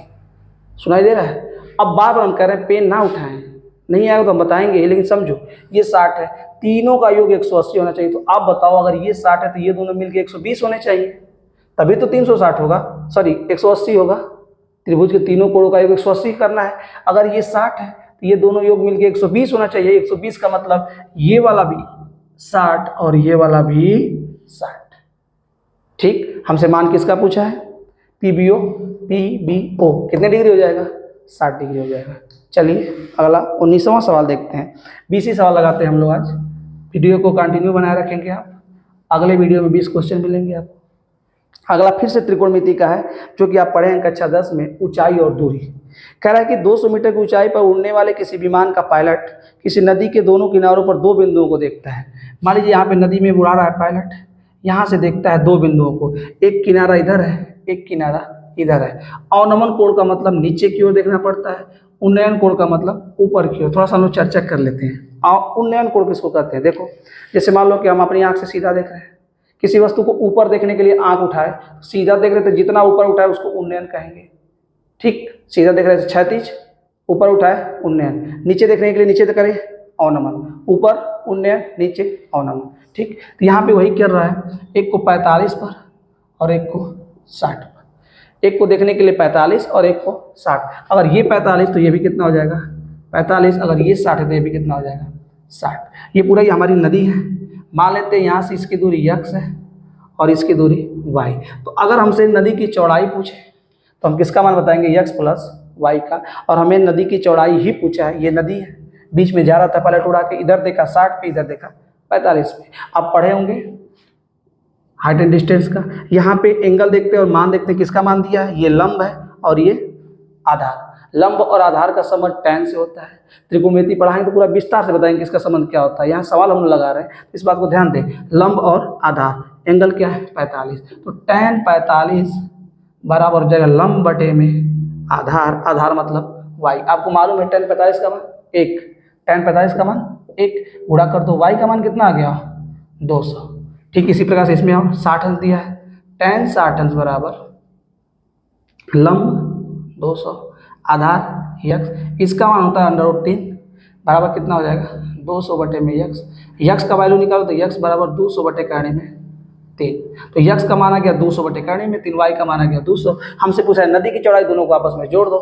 Speaker 1: सुनाई दे रहा है? अब बार बार हम कह रहे हैं पेन ना उठाएं, नहीं आएगा तो हम बताएंगे, लेकिन समझो ये 60 है, तीनों का योग 180 होना चाहिए। तो आप बताओ अगर ये 60 है तो ये दोनों मिलके 120 होने चाहिए, तभी तो 360 होगा, सॉरी 180 होगा। त्रिभुज के तीनों कोणों का योग 180 करना है। अगर ये 60 है तो ये दोनों योग मिलके 120 होना चाहिए। 120 का मतलब ये वाला भी 60 और ये वाला भी 60। ठीक, हमसे मान किसका पूछा है PBO कितने डिग्री हो जाएगा 60 डिग्री हो जाएगा। चलिए अगला 19वां सवाल देखते हैं। 20 ही सवाल लगाते हैं हम लोग आज। वीडियो को कंटिन्यू बनाए रखेंगे आप, अगले वीडियो में 20 क्वेश्चन मिलेंगे आपको। अगला फिर से त्रिकोणमिति का है, जो कि आप पढ़े हैं कक्षा 10 में, ऊंचाई और दूरी। कह रहा है कि 200 मीटर की ऊंचाई पर उड़ने वाले किसी विमान का पायलट किसी नदी के दोनों किनारों पर दो बिंदुओं को देखता है। मान लीजिए यहाँ पे नदी में उड़ा रहा है पायलट, यहाँ से देखता है दो बिंदुओं को, एक किनारा इधर है, एक किनारा इधर है। अवनमन कोण का मतलब नीचे की ओर देखना पड़ता है, उन्नयन कोण का मतलब ऊपर की ओर। थोड़ा सा हम लोग चर्चा कर लेते हैं। उन्नयन कोण किसको कहते हैं? देखो, जैसे मान लो कि हम अपनी आँख से सीधा देख रहे हैं, किसी वस्तु को ऊपर देखने के लिए आंख उठाए, सीधा देख रहे थे, जितना ऊपर उठाए उसको उन्नयन कहेंगे। ठीक, सीधा देख रहे थे क्षैतिज, ऊपर उठाए उन्नयन, नीचे देखने के लिए नीचे करें अवनमन, ऊपर उन्नयन, नीचे अवनमन। ठीक, तो यहाँ पे वही कर रहा है, एक को 45 पर और एक को 60 पर। एक को देखने के लिए 45 और एक को 60। अगर ये 45 तो ये भी कितना हो जाएगा? 45। अगर ये 60 है तो ये भी कितना हो जाएगा? 60। ये पूरा ही हमारी नदी है। मान लेते हैं यहाँ से इसकी दूरी x है और इसकी दूरी y। तो अगर हमसे नदी की चौड़ाई पूछे तो हम किसका मान बताएंगे? x प्लस y का। और हमें नदी की चौड़ाई ही पूछा है, ये नदी है, बीच में जा रहा था पलट उड़ा के, इधर देखा 60 पे, इधर देखा 45 पे। आप पढ़े होंगे हाइट एंड डिस्टेंस का। यहाँ पे एंगल देखते हैं और मान देखते हैं, किसका मान दिया है? ये लंब है और ये आधार। लंब और आधार का संबंध tan से होता है। त्रिकोणमिति पढ़ाएंगे तो पूरा विस्तार से बताएंगे किसका संबंध क्या होता है। यहाँ सवाल हम लगा रहे हैं, इस बात को ध्यान दें। लंब और आधार, एंगल क्या है? 45। तो tan 45 बराबर हो जाएगा लंब बटे में आधार, आधार मतलब y। आपको मालूम है tan 45 का मान 1, tan 45 का मान 1, गुणा कर दो, y का मान कितना आ गया? 200। ठीक, इसी प्रकार से इसमें और 60 अंश दिया है, tan 60 अंश बराबर लंब 200, आधार x, इसका मान होता है √3 बराबर कितना हो जाएगा? 200 बटे में x। x का वैल्यू निकालो तो x बराबर 200 बटे करने में 3। तो x का मान आ गया 200 बटे करने में 3, y का मान आ गया 200। हमसे पूछा है नदी की चौड़ाई, दोनों को आपस में जोड़ दो।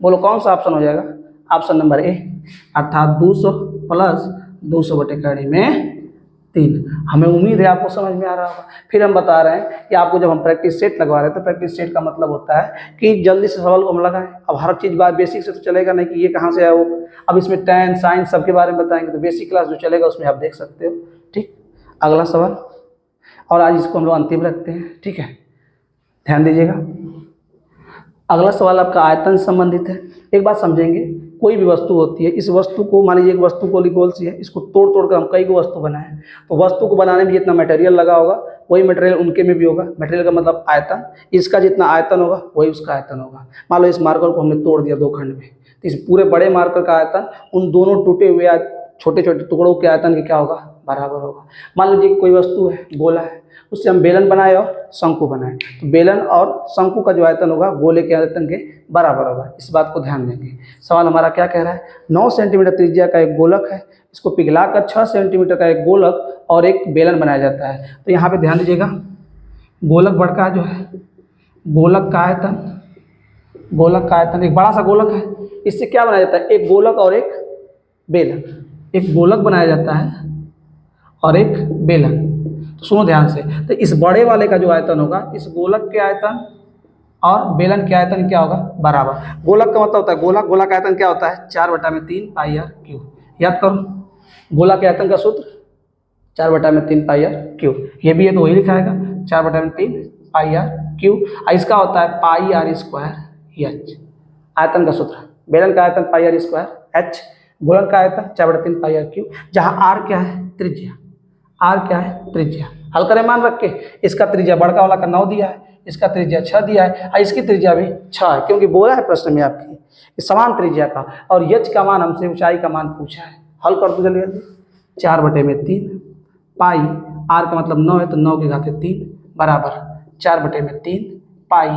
Speaker 1: बोलो कौन सा ऑप्शन हो जाएगा? ऑप्शन नंबर ए, अर्थात 200 प्लस 200 बटे करने में 3। हमें उम्मीद है आपको समझ में आ रहा होगा। फिर हम बता रहे हैं कि आपको जब हम प्रैक्टिस सेट लगवा रहे हैं तो प्रैक्टिस सेट का मतलब होता है कि जल्दी से सवाल को हम लगाएं। अब हर चीज़ बात बेसिक से तो चलेगा नहीं कि ये कहाँ से आया वो। अब इसमें tan sin सबके बारे में बताएंगे, तो बेसिक क्लास जो चलेगा उसमें आप देख सकते हो। ठीक, अगला सवाल, और आज इसको हम लोग अंतिम रखते हैं। ठीक है, ध्यान दीजिएगा। अगला सवाल आपका आयतन संबंधित है। एक बात समझेंगे, कोई भी वस्तु होती है, इस वस्तु को मान लीजिए एक वस्तु को गोल सी है, इसको तोड़ तोड़ कर हम कई को वस्तु बनाएं, तो वस्तु को बनाने में जितना मटेरियल लगा होगा वही मटेरियल उनके में भी होगा। मटेरियल का मतलब आयतन, इसका जितना आयतन होगा वही उसका आयतन होगा। मान लो इस मार्कर को हमने तोड़ दिया 2 खंड में, तो इस पूरे बड़े मार्कर का आयतन उन दोनों टूटे हुए छोटे छोटे टुकड़ों के आयतन के क्या होगा? बराबर होगा। मान लीजिए कोई वस्तु है, गोला है, उससे हम बेलन बनाए और शंकु बनाए, तो बेलन और शंकु का जो आयतन होगा गोले के आयतन के बराबर होगा। इस बात को ध्यान देंगे। सवाल हमारा क्या कह रहा है? 9 सेंटीमीटर त्रिज्या का एक गोलक है, इसको पिघलाकर 6 सेंटीमीटर का एक गोलक और एक बेलन बनाया जाता है। तो यहाँ पे ध्यान दीजिएगा, गोलक बड़का जो है, गोलक का आयतन एक बड़ा सा गोलक है, इससे क्या बनाया जाता है? एक गोलक और एक बेलन। एक गोलक बनाया जाता है और एक बेलन। तो सुनो ध्यान से, तो इस बड़े वाले का जो आयतन होगा, इस गोलक के आयतन और बेलन के आयतन क्या होगा? बराबर। गोलक का मतलब होता है गोला, गोला का आयतन क्या होता है? 4/3 पाई आर क्यूब। याद करो, गोला के आयतन का सूत्र 4/3 पाई आर क्यूब। ये भी है तो वही लिखाएगा 4/3 पाई आर क्यूब। इसका होता है पाई आर स्क्वायर एच, आयतन का सूत्र। बेलन का आयतन पाई आर स्क्वायर एच, गोलन का आयतन 4/3 पाई आर क्यूब। जहाँ आर क्या है? त्रिज्या। आर क्या है? त्रिज्या। हल करें मान रख के, इसका त्रिज्या बड़का वाला का 9 दिया है, इसका त्रिज्या 6 दिया है और इसकी त्रिज्या भी 6 है, क्योंकि बोला है प्रश्न में आपकी समान त्रिज्या का। और यच का मान हमसे ऊंचाई का मान पूछा है। हल कर दो जल्दी जल्दी। 4/3 पाई, आर का मतलब 9 है तो 9 के घाते 3 बराबर 4/3 पाई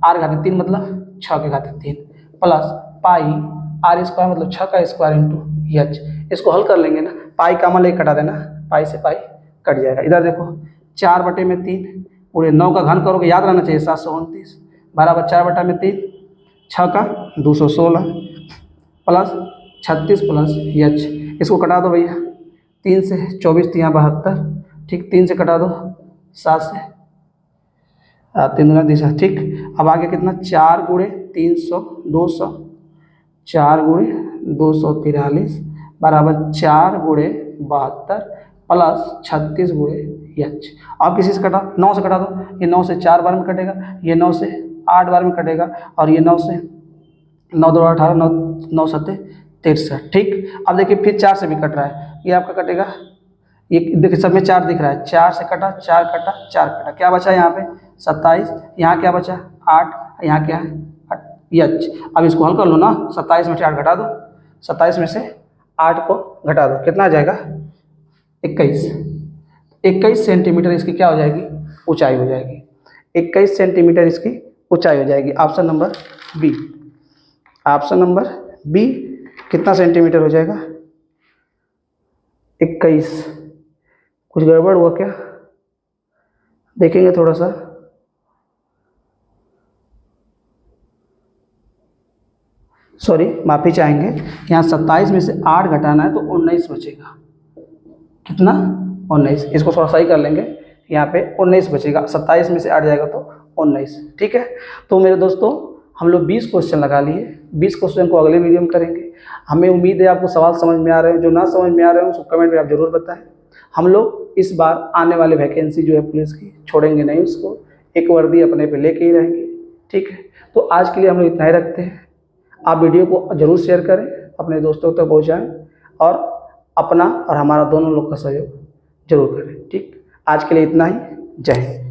Speaker 1: आर घाते 3 मतलब 6 के घाते 3 प्लस पाई आर स्क्वायर मतलब 6 का स्क्वायर इंटू एच। इसको हल कर लेंगे ना, पाई का मान लेके कटा देना, पाई से पाई कट जाएगा। इधर देखो 4/3 पूरे 9 का घन करोगे, याद रहना चाहिए 729 बराबर 4/3 6 का 216 प्लस 36 प्लस एच। इसको कटा दो भैया, 3 से 24 यहाँ 72। ठीक, 3 से कटा दो 7 से 3 दूना 10। ठीक, अब आगे कितना? 4 × 300 200, 4 × 243 बराबर 4 × 72 प्लस 36 × यच। अब किसी से कटा, 9 से कटा दो, ये 9 से 4 बार में कटेगा, ये 9 से 8 बार में कटेगा, और ये 9 से 9 2 18, 9 9 7 63। ठीक, अब देखिए फिर 4 से भी कट रहा है, ये आपका कटेगा, ये देखिए सब में 4 दिख रहा है, 4 से कटा, 4 कटा, 4 कटा, क्या बचा यहाँ पे 27, यहाँ क्या बचा 8, यहाँ क्या है यच। अब इसको हल कर लो ना, 27 में से 8 घटा दो, 27 में से 8 को घटा दो, कितना आ जाएगा 21। 21 सेंटीमीटर इसकी क्या हो जाएगी, ऊंचाई हो जाएगी। 21 सेंटीमीटर इसकी ऊंचाई हो जाएगी। Option number B, option number B कितना सेंटीमीटर हो जाएगा 21। कुछ गड़बड़ हुआ क्या, देखेंगे थोड़ा सा। सॉरी, माफ़ी चाहेंगे, यहाँ 27 में से 8 घटाना है तो 19 बचेगा, कितना 19। इसको थोड़ा सही कर लेंगे, यहाँ पे 19 बचेगा, 27 में से 8 जाएगा तो 19। ठीक है, तो मेरे दोस्तों हम लोग 20 क्वेश्चन लगा लिए, 20 क्वेश्चन को अगले वीडियो में करेंगे। हमें उम्मीद है आपको सवाल समझ में आ रहे हैं, जो ना समझ में आ रहे हैं उसको कमेंट में आप जरूर बताएं। हम लोग इस बार आने वाले वैकेंसी जो है पुलिस की छोड़ेंगे नहीं, उसको एक वर्दी अपने पे लेके ही रहेंगे। ठीक है, तो आज के लिए हम लोग इतना ही रखते हैं। आप वीडियो को जरूर शेयर करें, अपने दोस्तों तक पहुँचाएँ, और अपना और हमारा दोनों लोग का सहयोग जरूर करें। ठीक, आज के लिए इतना ही, जय हिंद।